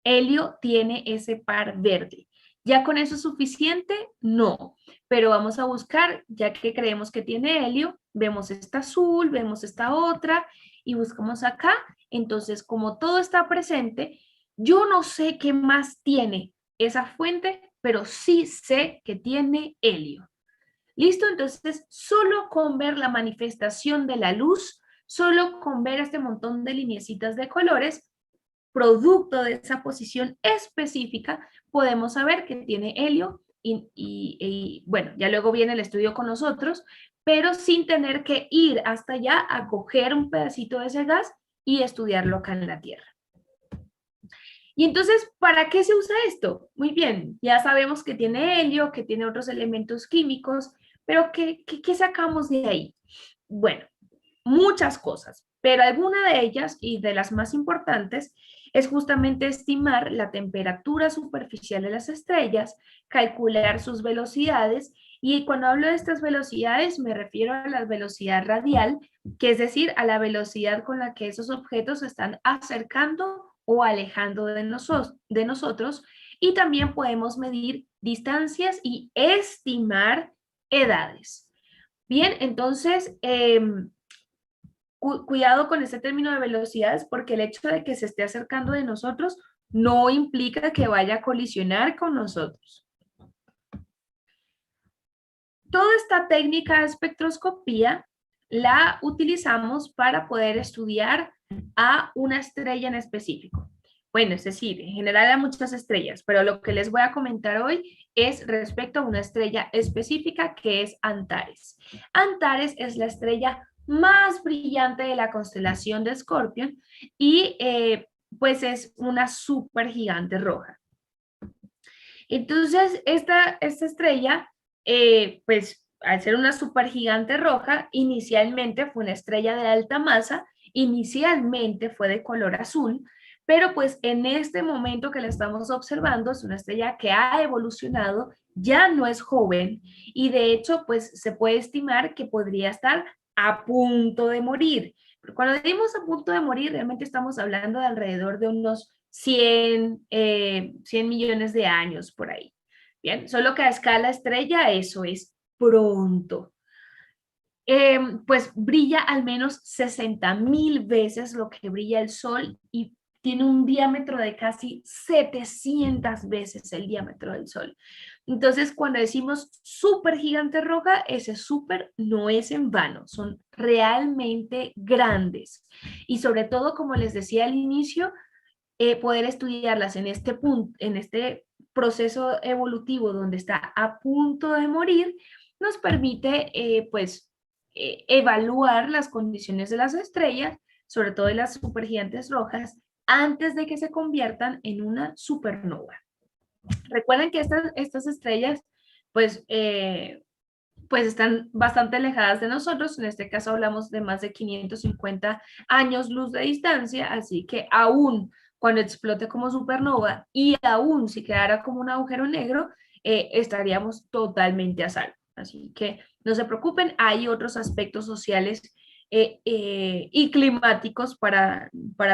S2: helio tiene ese par verde. ¿Ya con eso es suficiente? No, pero vamos a buscar, ya que creemos que tiene helio, vemos esta azul, vemos esta otra y buscamos acá. Entonces, como todo está presente, yo no sé qué más tiene esa fuente, pero sí sé que tiene helio. ¿Listo? Entonces, solo con ver la manifestación de la luz, solo con ver este montón de lineecitas de colores, producto de esa posición específica, podemos saber que tiene helio y bueno, ya luego viene el estudio con nosotros, pero sin tener que ir hasta allá a coger un pedacito de ese gas y estudiarlo acá en la Tierra. Y entonces, ¿para qué se usa esto? Muy bien, ya sabemos que tiene helio, que tiene otros elementos químicos, pero ¿qué sacamos de ahí? Bueno, muchas cosas, pero alguna de ellas y de las más importantes es justamente estimar la temperatura superficial de las estrellas, calcular sus velocidades y cuando hablo de estas velocidades me refiero a la velocidad radial, que es decir, a la velocidad con la que esos objetos se están acercando o alejando de nosotros y también podemos medir distancias y estimar edades. Bien, entonces, cuidado con este término de velocidades porque el hecho de que se esté acercando de nosotros no implica que vaya a colisionar con nosotros. Toda esta técnica de espectroscopía la utilizamos para poder estudiar a una estrella en específico. Bueno, es decir, en general a muchas estrellas, pero lo que les voy a comentar hoy es respecto a una estrella específica que es Antares. Antares es la estrella más brillante de la constelación de Escorpión y pues es una supergigante roja. Entonces, esta estrella, pues al ser una supergigante roja, inicialmente fue una estrella de alta masa, inicialmente fue de color azul, pero pues en este momento que la estamos observando es una estrella que ha evolucionado, ya no es joven y de hecho pues se puede estimar que podría estar a punto de morir. Pero cuando decimos a punto de morir, realmente estamos hablando de alrededor de unos 100 millones de años por ahí. Bien, solo que a escala estrella eso es pronto. Pues brilla al menos 60.000 veces lo que brilla el Sol y tiene un diámetro de casi 700 veces el diámetro del Sol. Entonces, cuando decimos súper gigante roja, ese súper no es en vano, son realmente grandes. Y sobre todo, como les decía al inicio, poder estudiarlas en este punto, en este proceso evolutivo donde está a punto de morir, nos permite pues evaluar las condiciones de las estrellas, sobre todo de las supergigantes rojas, antes de que se conviertan en una supernova. Recuerden que estas estrellas pues pues están bastante alejadas de nosotros, en este caso hablamos de más de 550 años luz de distancia, así que aún cuando explote como supernova y aún si quedara como un agujero negro, estaríamos totalmente a salvo. Así que no se preocupen, hay otros aspectos sociales y climáticos para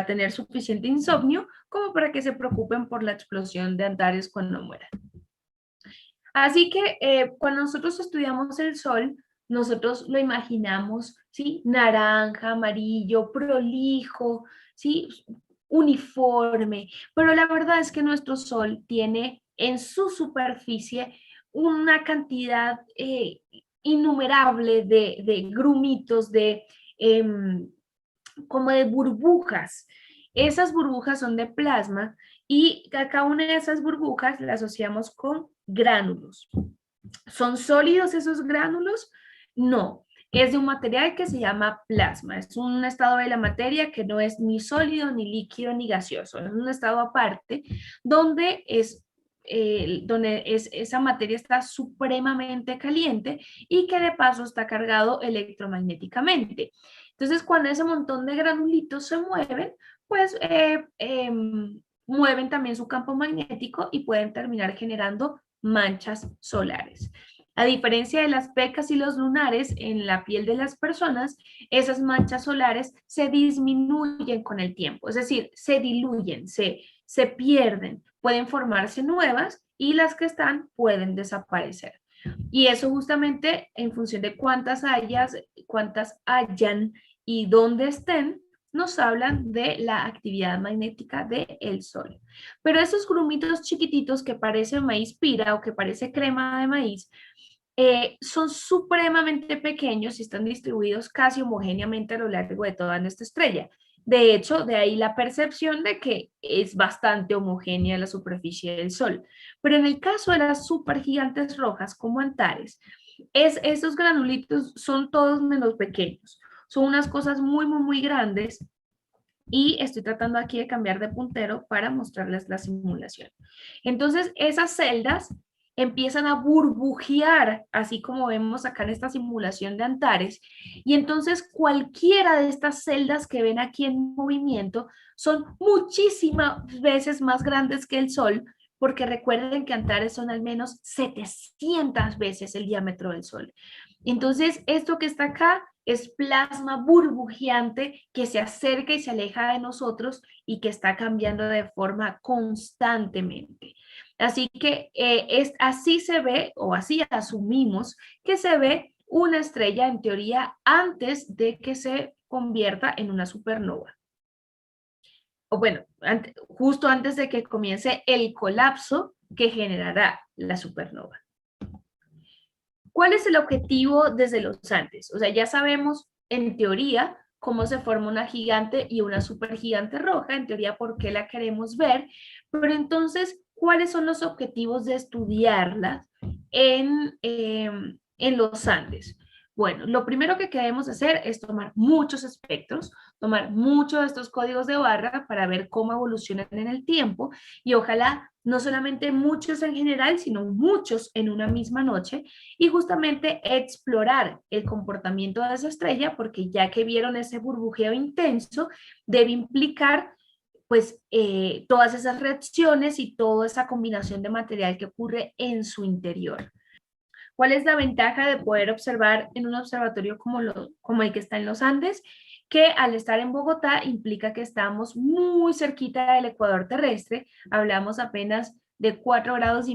S2: tener suficiente insomnio como para que se preocupen por la explosión de Antares cuando muera. Así que cuando nosotros estudiamos el sol, nosotros lo imaginamos, ¿sí? Naranja, amarillo, prolijo, ¿sí? Uniforme, pero la verdad es que nuestro sol tiene en su superficie una cantidad innumerable de grumitos, como de burbujas. Esas burbujas son de plasma y cada una de esas burbujas la asociamos con gránulos. ¿Son sólidos esos gránulos? No, es de un material que se llama plasma. Es un estado de la materia que no es ni sólido, ni líquido, ni gaseoso. Es un estado aparte donde esa materia está supremamente caliente y que de paso está cargado electromagnéticamente. Entonces, cuando ese montón de granulitos se mueven, pues mueven también su campo magnético y pueden terminar generando manchas solares. A diferencia de las pecas y los lunares en la piel de las personas, esas manchas solares se disminuyen con el tiempo, es decir, se diluyen, se pierden, pueden formarse nuevas y las que están pueden desaparecer. Y eso justamente en función de cuántas hayan y dónde estén, nos hablan de la actividad magnética del Sol. Pero esos grumitos chiquititos que parece maíz pira o que parece crema de maíz, son supremamente pequeños y están distribuidos casi homogéneamente a lo largo de toda nuestra estrella. De hecho, de ahí la percepción de que es bastante homogénea la superficie del Sol. Pero en el caso de las supergigantes rojas como Antares, estos granulitos son todos menos pequeños. Son unas cosas muy, muy, muy grandes y estoy tratando aquí de cambiar de puntero para mostrarles la simulación. Entonces, esas celdas empiezan a burbujear, así como vemos acá en esta simulación de Antares, y entonces cualquiera de estas celdas que ven aquí en movimiento son muchísimas veces más grandes que el Sol, porque recuerden que Antares son al menos 700 veces el diámetro del Sol. Entonces, esto que está acá es plasma burbujeante que se acerca y se aleja de nosotros y que está cambiando de forma constantemente. Así que así se ve, o así asumimos que se ve una estrella en teoría antes de que se convierta en una supernova. O bueno, justo antes de que comience el colapso que generará la supernova. ¿Cuál es el objetivo desde los Andes? O sea, ya sabemos en teoría cómo se forma una gigante y una supergigante roja, en teoría por qué la queremos ver, pero entonces, ¿cuáles son los objetivos de estudiarlas en los Andes? Bueno, lo primero que queremos hacer es tomar muchos espectros, tomar muchos de estos códigos de barra para ver cómo evolucionan en el tiempo y ojalá no solamente muchos en general, sino muchos en una misma noche y justamente explorar el comportamiento de esa estrella, porque ya que vieron ese burbujeo intenso, debe implicar pues todas esas reacciones y toda esa combinación de material que ocurre en su interior. ¿Cuál es la ventaja de poder observar en un observatorio como el que está en los Andes? Que al estar en Bogotá implica que estamos muy cerquita del ecuador terrestre, hablamos apenas de 4,5 grados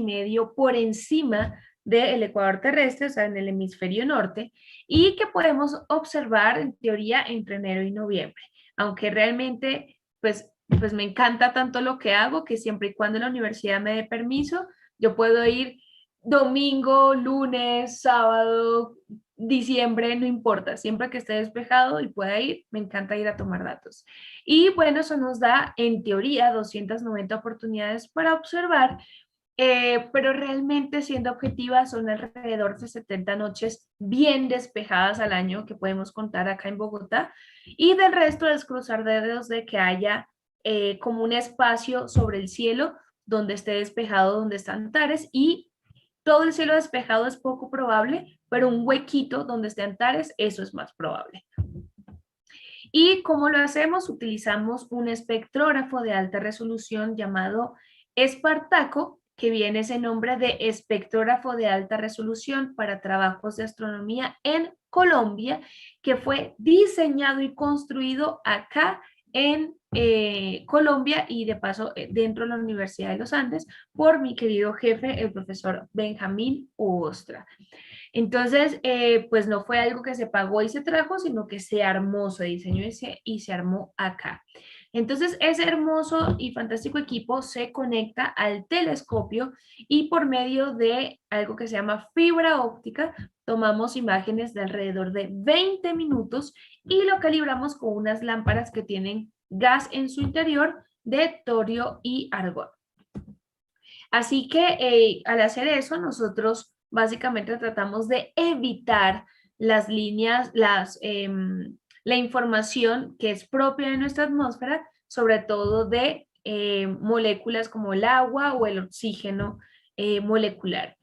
S2: por encima del ecuador terrestre, o sea, en el hemisferio norte, y que podemos observar en teoría entre enero y noviembre, aunque realmente, pues me encanta tanto lo que hago que siempre y cuando la universidad me dé permiso, yo puedo ir domingo, lunes, sábado, diciembre, no importa, siempre que esté despejado y pueda ir, me encanta ir a tomar datos. Y bueno, eso nos da en teoría 290 oportunidades para observar, pero realmente siendo objetiva son alrededor de 70 noches bien despejadas al año que podemos contar acá en Bogotá y del resto es cruzar dedos de que haya como un espacio sobre el cielo donde esté despejado, donde están Antares y todo el cielo despejado es poco probable, pero un huequito donde esté Antares, eso es más probable. ¿Y cómo lo hacemos? Utilizamos un espectrógrafo de alta resolución llamado Espartaco, que viene ese nombre de espectrógrafo de alta resolución para trabajos de astronomía en Colombia, que fue diseñado y construido acá en Colombia y de paso dentro de la Universidad de los Andes por mi querido jefe, el profesor Benjamín Ostra. Entonces, pues no fue algo que se pagó y se trajo, sino que se armó, se diseñó y se armó acá. Entonces, ese hermoso y fantástico equipo se conecta al telescopio y por medio de algo que se llama fibra óptica, tomamos imágenes de alrededor de 20 minutos y lo calibramos con unas lámparas que tienen gas en su interior de torio y argón. Así que al hacer eso, nosotros básicamente tratamos de evitar las líneas, la información que es propia de nuestra atmósfera, sobre todo de moléculas como el agua o el oxígeno molecular.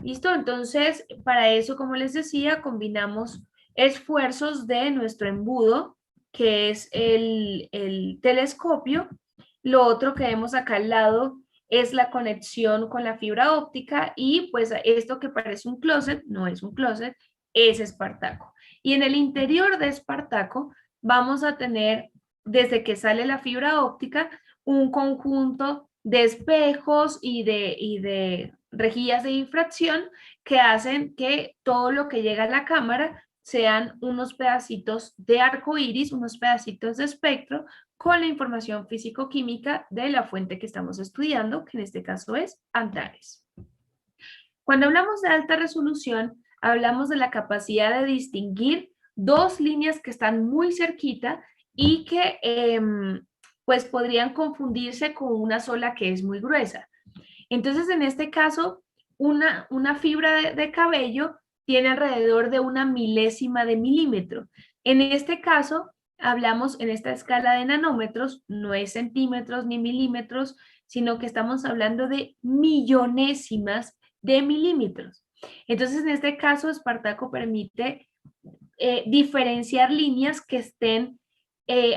S2: ¿Listo? Entonces, para eso, como les decía, combinamos esfuerzos de nuestro embudo, que es el telescopio. Lo otro que vemos acá al lado es la conexión con la fibra óptica y pues esto que parece un closet, no es un closet, es Espartaco. Y en el interior de Espartaco vamos a tener, desde que sale la fibra óptica, un conjunto de espejos y de rejillas de difracción que hacen que todo lo que llega a la cámara sean unos pedacitos de arco iris, unos pedacitos de espectro con la información físico-química de la fuente que estamos estudiando, que en este caso es Antares. Cuando hablamos de alta resolución, hablamos de la capacidad de distinguir dos líneas que están muy cerquita y que pues podrían confundirse con una sola que es muy gruesa. Entonces, en este caso, una fibra de cabello tiene alrededor de 1 milésima de milímetro. En este caso, hablamos en esta escala de nanómetros, no es centímetros ni milímetros, sino que estamos hablando de millonésimas de milímetros. Entonces, en este caso, Espartaco permite diferenciar líneas que estén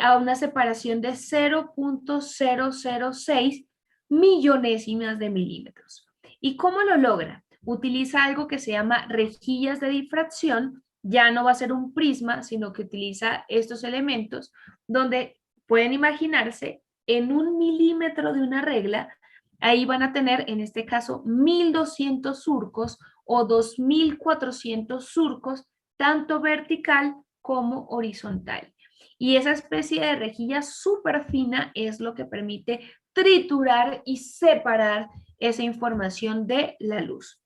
S2: a una separación de 0.006 millonésimas de milímetros. ¿Y cómo lo logra? Utiliza algo que se llama rejillas de difracción. Ya no va a ser un prisma, sino que utiliza estos elementos donde pueden imaginarse en 1 milímetro de una regla, ahí van a tener en este caso 1200 surcos o 2400 surcos, tanto vertical como horizontal. Y esa especie de rejilla súper fina es lo que permite triturar y separar esa información de la luz.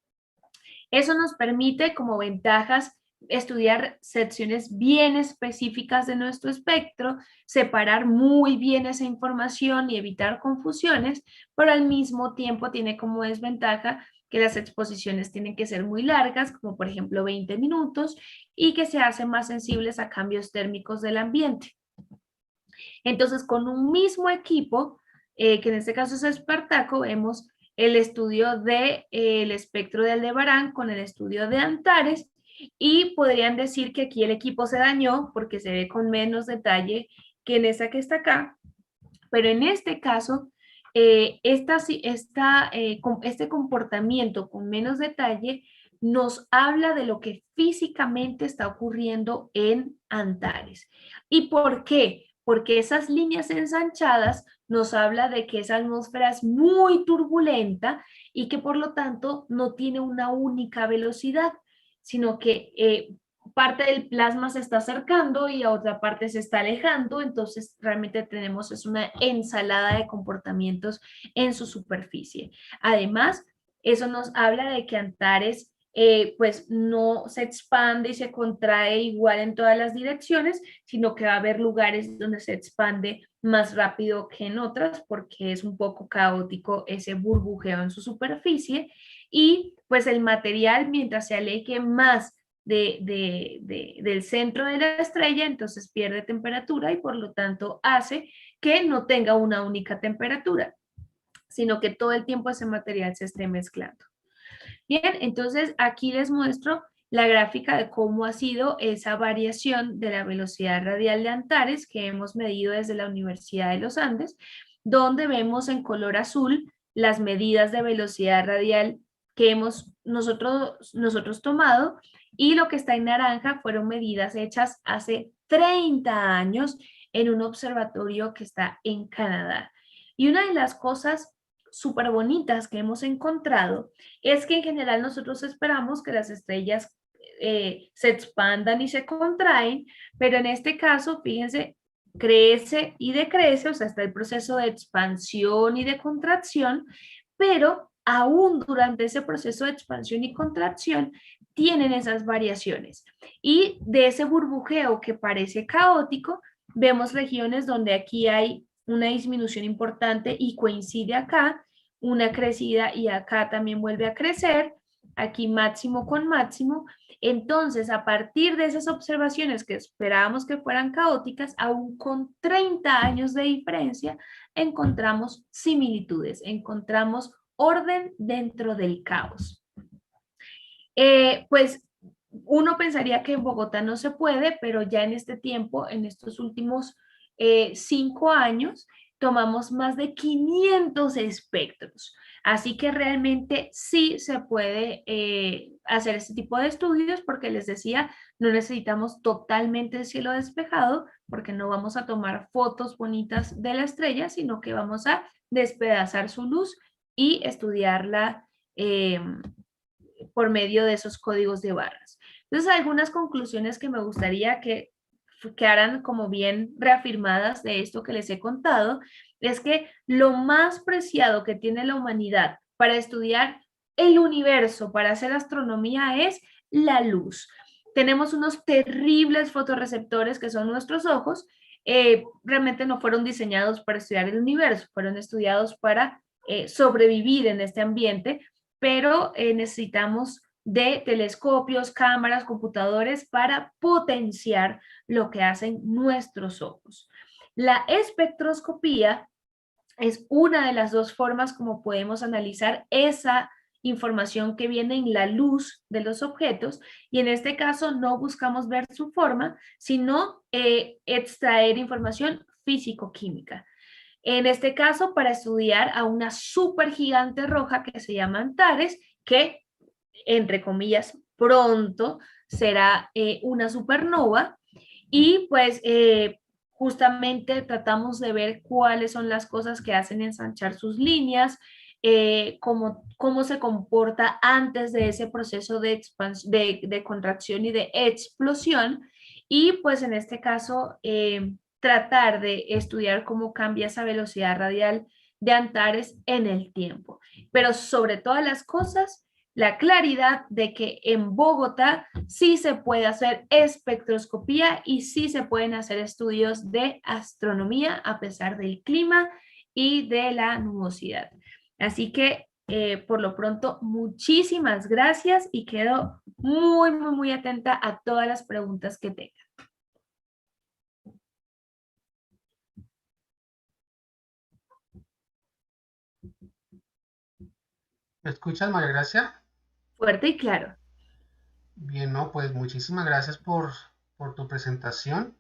S2: Eso nos permite como ventajas estudiar secciones bien específicas de nuestro espectro, separar muy bien esa información y evitar confusiones, pero al mismo tiempo tiene como desventaja que las exposiciones tienen que ser muy largas, como por ejemplo 20 minutos, y que se hacen más sensibles a cambios térmicos del ambiente. Entonces, con un mismo equipo, que en este caso es Espartaco, vemos el estudio del espectro de Aldebarán con el estudio de Antares, y podrían decir que aquí el equipo se dañó porque se ve con menos detalle que en esta que está acá, pero en este caso, este comportamiento con menos detalle nos habla de lo que físicamente está ocurriendo en Antares. ¿Y por qué? Porque esas líneas ensanchadas nos habla de que esa atmósfera es muy turbulenta y que por lo tanto no tiene una única velocidad, sino que parte del plasma se está acercando y a otra parte se está alejando, entonces realmente tenemos es una ensalada de comportamientos en su superficie. Además, eso nos habla de que Antares pues no se expande y se contrae igual en todas las direcciones, sino que va a haber lugares donde se expande más rápido que en otras porque es un poco caótico ese burbujeo en su superficie, y pues el material mientras se aleje más del centro de la estrella, entonces pierde temperatura y por lo tanto hace que no tenga una única temperatura, sino que todo el tiempo ese material se esté mezclando. Bien, entonces aquí les muestro la gráfica de cómo ha sido esa variación de la velocidad radial de Antares que hemos medido desde la Universidad de los Andes, donde vemos en color azul las medidas de velocidad radial que hemos nosotros tomado, y lo que está en naranja fueron medidas hechas hace 30 años en un observatorio que está en Canadá. Y una de las cosas súper bonitas que hemos encontrado es que en general nosotros esperamos que las estrellas se expandan y se contraen, pero en este caso, fíjense, crece y decrece, o sea, está el proceso de expansión y de contracción, pero aún durante ese proceso de expansión y contracción tienen esas variaciones. Y de ese burbujeo que parece caótico, vemos regiones donde aquí hay una disminución importante y coincide acá, una crecida y acá también vuelve a crecer, aquí máximo con máximo. Entonces, a partir de esas observaciones que esperábamos que fueran caóticas, aún con 30 años de diferencia, encontramos similitudes, encontramos orden dentro del caos. Pues uno pensaría que en Bogotá no se puede, pero ya en este tiempo, en estos últimos 5 años, tomamos más de 500 espectros. Así que realmente sí se puede hacer este tipo de estudios porque les decía, no necesitamos totalmente el cielo despejado porque no vamos a tomar fotos bonitas de la estrella, sino que vamos a despedazar su luz y estudiarla por medio de esos códigos de barras. Entonces, algunas conclusiones que me gustaría que quedaran como bien reafirmadas de esto que les he contado, es que lo más preciado que tiene la humanidad para estudiar el universo, para hacer astronomía, es la luz. Tenemos unos terribles fotorreceptores que son nuestros ojos. Realmente no fueron diseñados para estudiar el universo, fueron estudiados para sobrevivir en este ambiente, pero necesitamos de telescopios, cámaras, computadores para potenciar lo que hacen nuestros ojos. La espectroscopía es una de las dos formas como podemos analizar esa información que viene en la luz de los objetos, y en este caso no buscamos ver su forma, sino extraer información físico-química. En este caso, para estudiar a una supergigante roja que se llama Antares, que, entre comillas, pronto será una supernova, y pues justamente tratamos de ver cuáles son las cosas que hacen ensanchar sus líneas, cómo se comporta antes de ese proceso de contracción y de explosión, y pues en este caso tratar de estudiar cómo cambia esa velocidad radial de Antares en el tiempo. Pero sobre todas las cosas, la claridad de que en Bogotá sí se puede hacer espectroscopía y sí se pueden hacer estudios de astronomía a pesar del clima y de la nubosidad. Así que por lo pronto, muchísimas gracias y quedo muy, muy, muy atenta a todas las preguntas que tengan.
S1: ¿Me escuchas, María Gracia?
S2: Fuerte y claro.
S1: Bien, no, pues muchísimas gracias por tu presentación.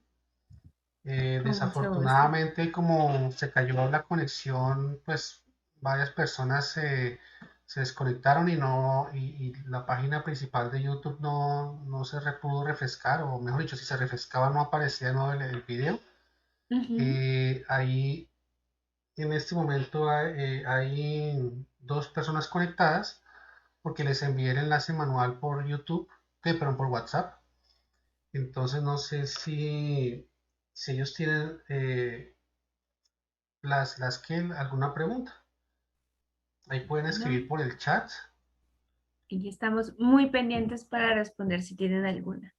S2: Con mucho gusto.
S1: Desafortunadamente, como se cayó la conexión, pues varias personas se desconectaron y y la página principal de YouTube no se pudo refrescar, o mejor dicho, si se refrescaba no aparecía de nuevo el video.
S2: Ujú.
S1: Ahí en este momento hay dos personas conectadas porque les envié el enlace manual por YouTube, perdón, por WhatsApp. Entonces no sé si ellos tienen alguna pregunta. Ahí pueden
S2: Bueno,
S1: escribir por el chat.
S2: y estamos muy pendientes para responder si tienen alguna.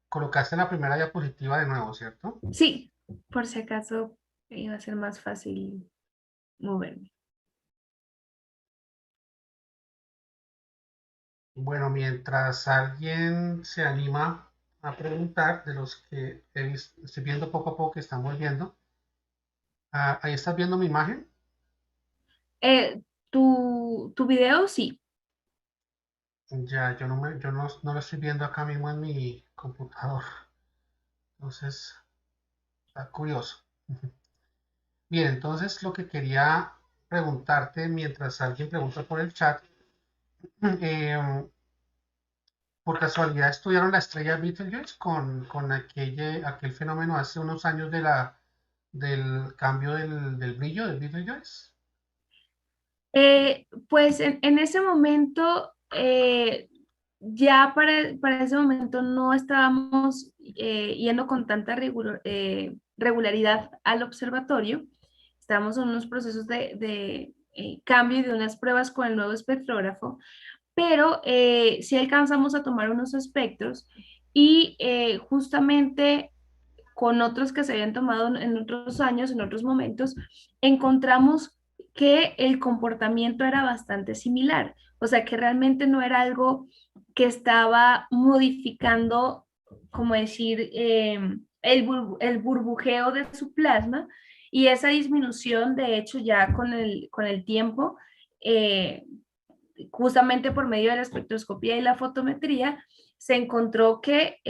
S1: Colocaste la primera diapositiva de nuevo, ¿cierto?
S2: Sí, por si acaso iba a ser más fácil moverme.
S1: Bueno, mientras alguien se anima a preguntar de los que estoy viendo poco a poco que están volviendo. Ahí estás viendo mi imagen.
S2: ¿Tu video? Sí.
S1: Ya, yo no lo estoy viendo acá mismo en mi computador. Entonces, está curioso. Bien, entonces lo que quería preguntarte mientras alguien pregunta por el chat, eh, por casualidad estudiaron la estrella Betelgeuse con aquel fenómeno hace unos años del cambio del brillo del Betelgeuse.
S2: Pues en ese momento, ya para ese momento no estábamos yendo con tanta regularidad al observatorio. Estábamos en unos procesos de cambio y de unas pruebas con el nuevo espectrógrafo, pero sí alcanzamos a tomar unos espectros y justamente con otros que se habían tomado en otros años, en otros momentos, encontramos que el comportamiento era bastante similar, o sea que realmente no era algo que estaba modificando, como decir, el burbujeo de su plasma, y esa disminución, de hecho, ya con el tiempo, eh, justamente por medio de la espectroscopía y la fotometría, se encontró que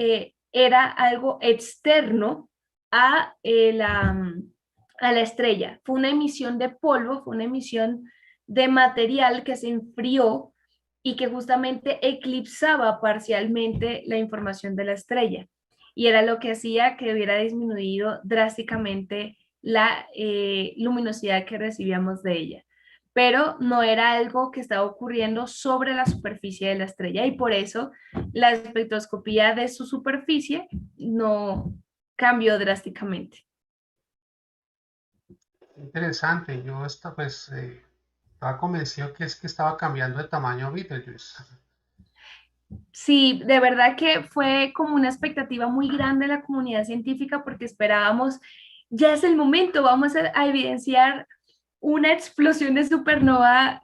S2: era algo externo a, a la estrella. Fue una emisión de polvo, fue una emisión de material que se enfrió y que justamente eclipsaba parcialmente la información de la estrella. Y era lo que hacía que hubiera disminuido drásticamente la luminosidad que recibíamos de ella, pero no era algo que estaba ocurriendo sobre la superficie de la estrella, y por eso la espectroscopía de su superficie no cambió drásticamente.
S1: Interesante, estaba convencido que es que estaba cambiando de tamaño Betelgeuse.
S2: Sí, de verdad que fue como una expectativa muy grande de la comunidad científica porque esperábamos ya es el momento, vamos a evidenciar una explosión de supernova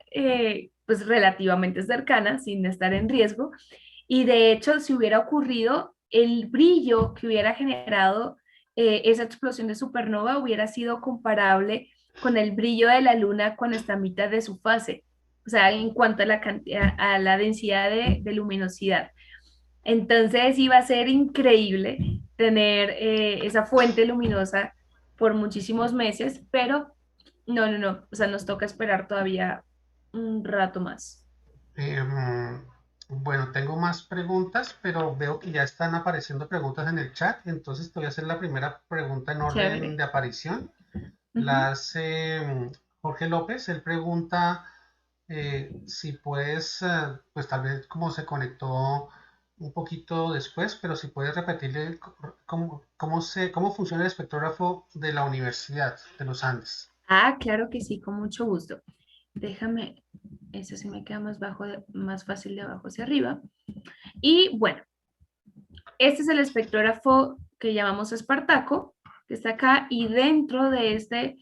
S2: pues relativamente cercana, sin estar en riesgo, y de hecho si hubiera ocurrido, el brillo que hubiera generado esa explosión de supernova hubiera sido comparable con el brillo de la luna cuando está a mitad de su fase, o sea, en cuanto a la cantidad, a la densidad de luminosidad. Entonces iba a ser increíble tener esa fuente luminosa por muchísimos meses, pero no, o sea, nos toca esperar todavía un rato más.
S1: Em, bueno, tengo más preguntas, pero veo que ya están apareciendo preguntas en el chat, entonces te voy a hacer la primera pregunta en orden
S2: Chévere.
S1: de aparición. La
S2: Ujú.
S1: hace Jorge López. Él pregunta si puedes, pues tal vez como se conectó un poquito después, pero si puedes repetirle cómo funciona el espectrógrafo de la Universidad de los Andes.
S2: Ah, claro que sí, con mucho gusto. Déjame, eso sí me queda más bajo, más fácil de abajo hacia arriba. Y bueno, este es el espectrógrafo que llamamos Espartaco, que está acá, y dentro de esta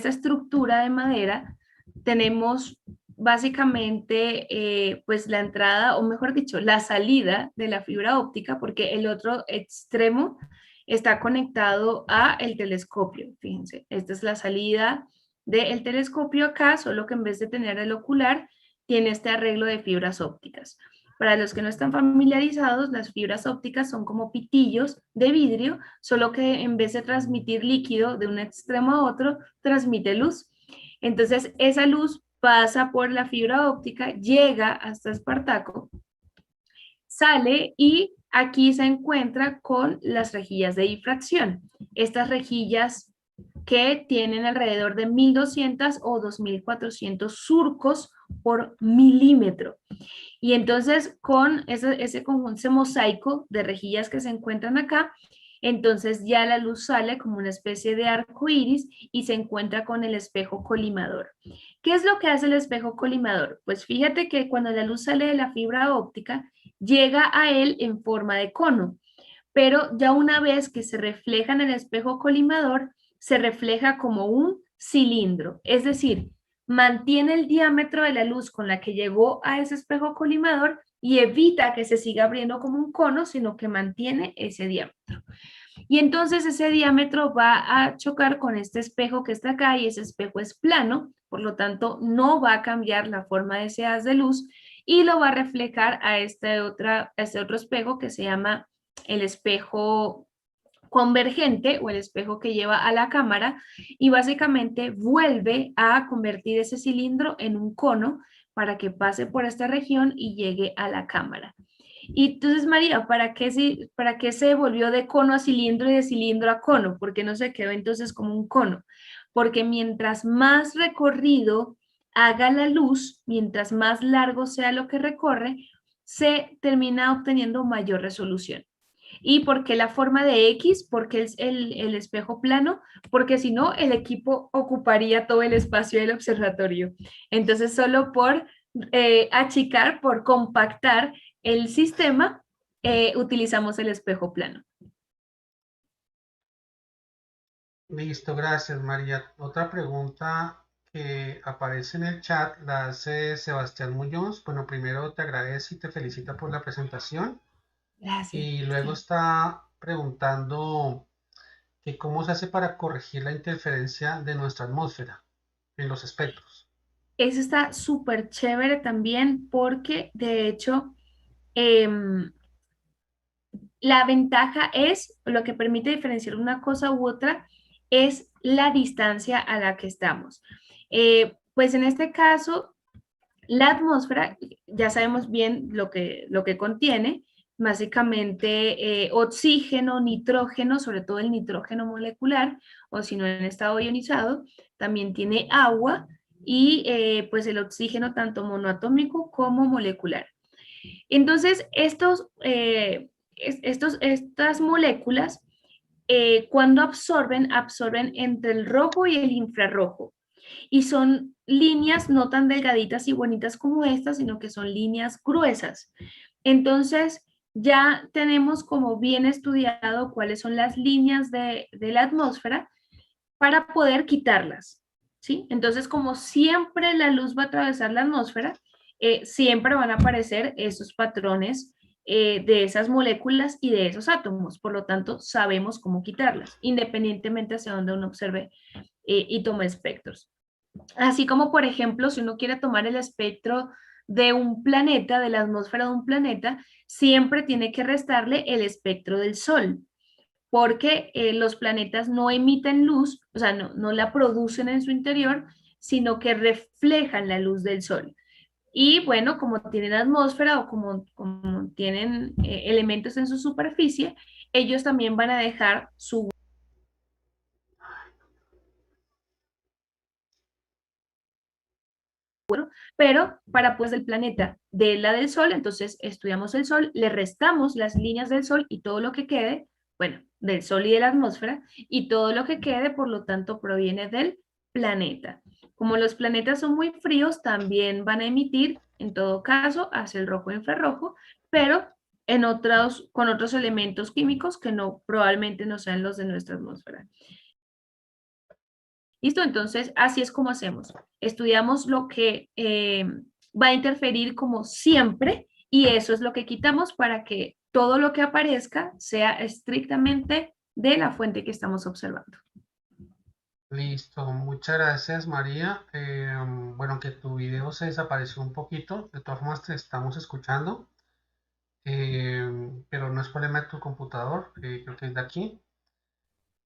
S2: estructura de madera tenemos básicamente pues la entrada, o mejor dicho, la salida de la fibra óptica, porque el otro extremo está conectado a el telescopio. Fíjense, esta es la salida del telescopio acá, solo que en vez de tener el ocular, tiene este arreglo de fibras ópticas. Para los que no están familiarizados, las fibras ópticas son como pitillos de vidrio, solo que en vez de transmitir líquido de un extremo a otro, transmite luz. Entonces, esa luz pasa por la fibra óptica, llega hasta Espartaco, sale y aquí se encuentra con las rejillas de difracción. Estas rejillas que tienen alrededor de 1200 o 2400 surcos por milímetro. Y entonces con ese conjunto, ese mosaico de rejillas que se encuentran acá, entonces ya la luz sale como una especie de arco iris y se encuentra con el espejo colimador. ¿Qué es lo que hace el espejo colimador? Pues fíjate que cuando la luz sale de la fibra óptica, llega a él en forma de cono, pero ya una vez que se refleja en el espejo colimador, se refleja como un cilindro, es decir, mantiene el diámetro de la luz con la que llegó a ese espejo colimador y evita que se siga abriendo como un cono, sino que mantiene ese diámetro. Y entonces ese diámetro va a chocar con este espejo que está acá y ese espejo es plano, por lo tanto no va a cambiar la forma de ese haz de luz y lo va a reflejar a este otro espejo que se llama el espejo convergente o el espejo que lleva a la cámara y básicamente vuelve a convertir ese cilindro en un cono para que pase por esta región y llegue a la cámara. Y entonces, María, ¿para qué se volvió de cono a cilindro y de cilindro a cono? ¿Por qué no se quedó entonces como un cono? Porque mientras más recorrido haga la luz, mientras más largo sea lo que recorre, se termina obteniendo mayor resolución. ¿Y por qué la forma de X? Porque es el espejo plano, porque si no, el equipo ocuparía todo el espacio del observatorio. Entonces, solo por achicar, por compactar el sistema, utilizamos el espejo plano.
S1: Listo, gracias María. Otra pregunta que aparece en el chat la hace Sebastián Muñoz. Bueno, primero te agradece y te felicita por la presentación.
S2: Gracias.
S1: Y luego
S2: Sí.
S1: está preguntando que cómo se hace para corregir la interferencia de nuestra atmósfera en los espectros.
S2: Eso está súper chévere también porque de hecho em, la ventaja es, lo que permite diferenciar una cosa u otra, es la distancia a la que estamos. Pues en este caso, la atmósfera, ya sabemos bien lo que contiene, básicamente oxígeno, nitrógeno, sobre todo el nitrógeno molecular, o si no en estado ionizado, también tiene agua y pues el oxígeno tanto monoatómico como molecular. Entonces, estas moléculas, cuando absorben, absorben entre el rojo y el infrarrojo. Y son líneas no tan delgaditas y bonitas como estas, sino que son líneas gruesas. Entonces, ya tenemos como bien estudiado cuáles son las líneas de la atmósfera para poder quitarlas, ¿sí? Entonces, como siempre la luz va a atravesar la atmósfera, siempre van a aparecer esos patrones de esas moléculas y de esos átomos. Por lo tanto, sabemos cómo quitarlas, independientemente hacia donde uno observe y tome espectros. Así como, por ejemplo, si uno quiere tomar el espectro de un planeta, de la atmósfera de un planeta, siempre tiene que restarle el espectro del Sol, porque los planetas no emiten luz, o sea, no la producen en su interior, sino que reflejan la luz del Sol. Y bueno, como tienen atmósfera o como tienen elementos en su superficie, ellos también van a dejar su pero para pues el planeta de la del Sol, entonces estudiamos el Sol, le restamos las líneas del Sol y todo lo que quede, bueno, del Sol y de la atmósfera, y todo lo que quede, por lo tanto, proviene del planeta. Como los planetas son muy fríos, también van a emitir, en todo caso, hacia el rojo e infrarrojo, pero con otros elementos químicos que no, probablemente no sean los de nuestra atmósfera. ¿Listo? Entonces, así es como hacemos. Estudiamos lo que va a interferir como siempre y eso es lo que quitamos para que todo lo que aparezca sea estrictamente de la fuente que estamos observando.
S1: Listo, muchas gracias María. Bueno, aunque tu video se desapareció un poquito, de todas formas te estamos escuchando, pero no es problema de tu computador, creo que es de aquí.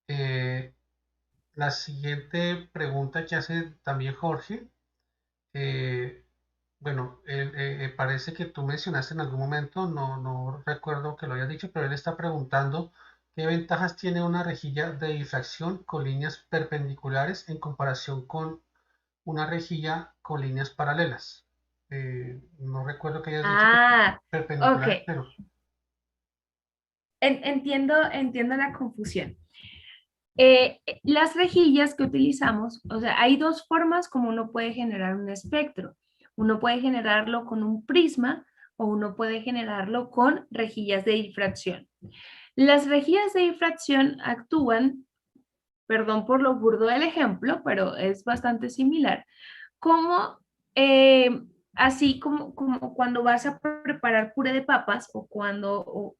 S1: Eh, la siguiente pregunta que hace también Jorge, eh, bueno, parece que tú mencionaste en algún momento, no recuerdo que lo hayas dicho, pero él está preguntando qué ventajas tiene una rejilla de difracción con líneas perpendiculares en comparación con una rejilla con líneas paralelas. No recuerdo que hayas dicho que
S2: Ok.
S1: perpendiculares, pero
S2: Entiendo la confusión. Las rejillas que utilizamos, o sea, hay dos formas como uno puede generar un espectro. Uno puede generarlo con un prisma o uno puede generarlo con rejillas de difracción. Las rejillas de difracción actúan, perdón por lo burdo del ejemplo, pero es bastante similar, como así como cuando vas a preparar puré de papas o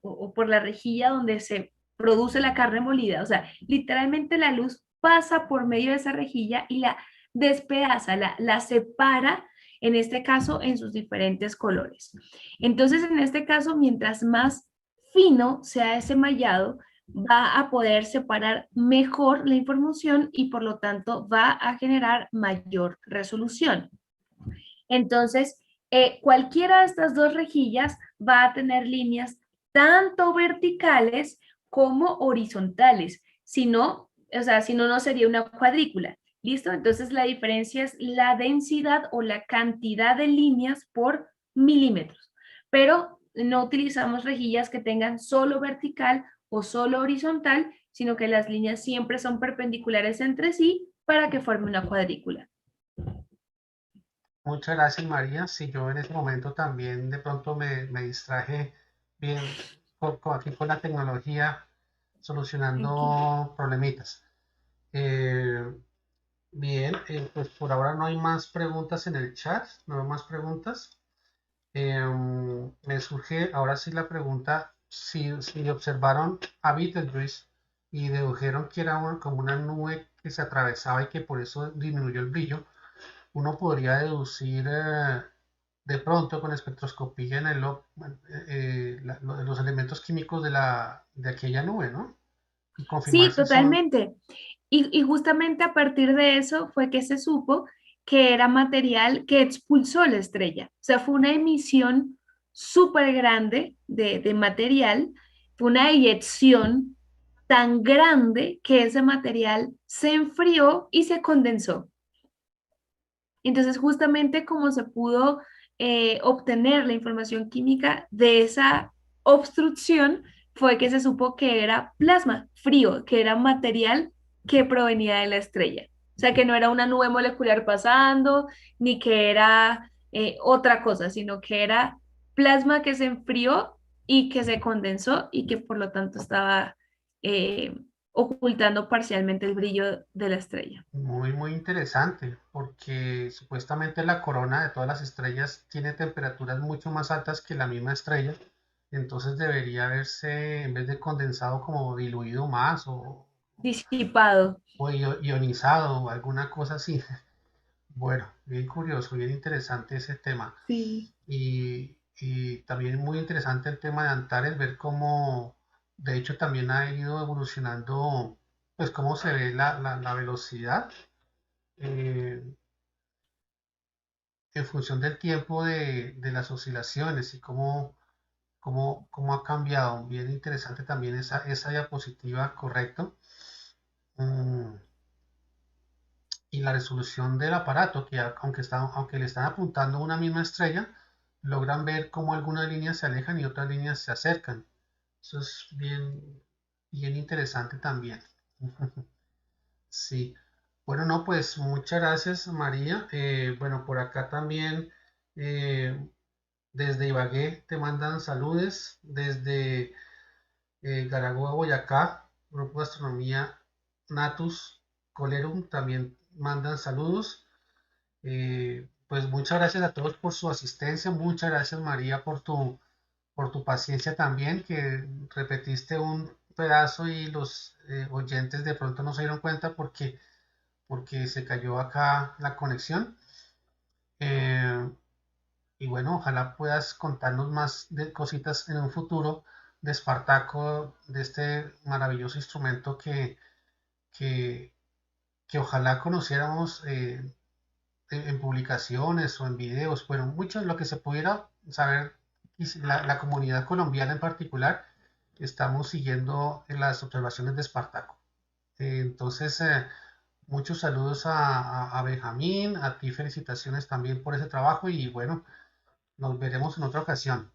S2: o por la rejilla donde se produce la carne molida, o sea, literalmente la luz pasa por medio de esa rejilla y la despedaza, la separa, en este caso, en sus diferentes colores. Entonces, en este caso, mientras más fino sea ese mallado, va a poder separar mejor la información y por lo tanto va a generar mayor resolución. Entonces, cualquiera de estas dos rejillas va a tener líneas tanto verticales como horizontales. Si no, o sea, si no, no sería una cuadrícula. ¿Listo? Entonces, la diferencia es la densidad o la cantidad de líneas por milímetros. Pero no utilizamos rejillas que tengan solo vertical o solo horizontal, sino que las líneas siempre son perpendiculares entre sí para que forme una cuadrícula.
S1: muchas gracias María. Si yo en ese momento también de pronto me distraje bien aquí con la tecnología
S2: Tranquilo.
S1: solucionando problemitas. Eh, Bien, pues por ahora no hay más preguntas en el chat, no hay más preguntas. Me surge ahora sí la pregunta, si observaron a Betelgeuse y dedujeron que era como una nube que se atravesaba y que por eso disminuyó el brillo, uno podría deducir de pronto con espectroscopía en el los elementos químicos de aquella nube, ¿no? Y confirmar
S2: Sí,
S1: si son.
S2: totalmente. Y justamente a partir de eso fue que se supo que era material que expulsó la estrella. O sea, fue una emisión súper grande de material, fue una eyección tan grande que ese material se enfrió y se condensó. Entonces, justamente como se pudo obtener la información química de esa obstrucción, fue que se supo que era plasma frío, que era material que provenía de la estrella. O sea, que no era una nube molecular pasando, ni que era otra cosa, sino que era plasma que se enfrió y que se condensó y que por lo tanto estaba eh, ocultando parcialmente el brillo de la estrella.
S1: Muy, muy interesante, porque supuestamente la corona de todas las estrellas tiene temperaturas mucho más altas que la misma estrella, entonces debería haberse, en vez de condensado, como diluido más
S2: Disipado.
S1: o ionizado o alguna cosa así. Bueno, bien curioso, bien interesante ese tema.
S2: Sí.
S1: Y también muy interesante el tema de Antares, ver cómo, de hecho, también ha ido evolucionando, pues cómo se ve la velocidad. eh, en función del tiempo de las oscilaciones y cómo ha cambiado. Bien interesante también esa diapositiva, correcto. Mm, y la resolución del aparato, que aunque le están apuntando a una misma estrella, logran ver cómo algunas líneas se alejan y otras líneas se acercan. Eso es bien, bien interesante también. Sí. Bueno, no, pues muchas gracias, María. Bueno, por acá también eh, desde Ibagué te mandan saludes, desde Garagua, Boyacá, Grupo de Astronomía Natus Colerum también mandan saludos. Pues muchas gracias a todos por su asistencia, muchas gracias María por tu paciencia también, que repetiste un pedazo y los oyentes de pronto no se dieron cuenta porque se cayó acá la conexión. Eh, Y bueno, ojalá puedas contarnos más de cositas en un futuro de Espartaco, de este maravilloso instrumento que, que ojalá conociéramos en publicaciones o en videos. Bueno, mucho de lo que se pudiera saber, y si la comunidad colombiana en particular, estamos siguiendo en las observaciones de Espartaco. Entonces, muchos saludos a Benjamín, a ti felicitaciones también por ese trabajo y bueno, nos veremos en otra ocasión.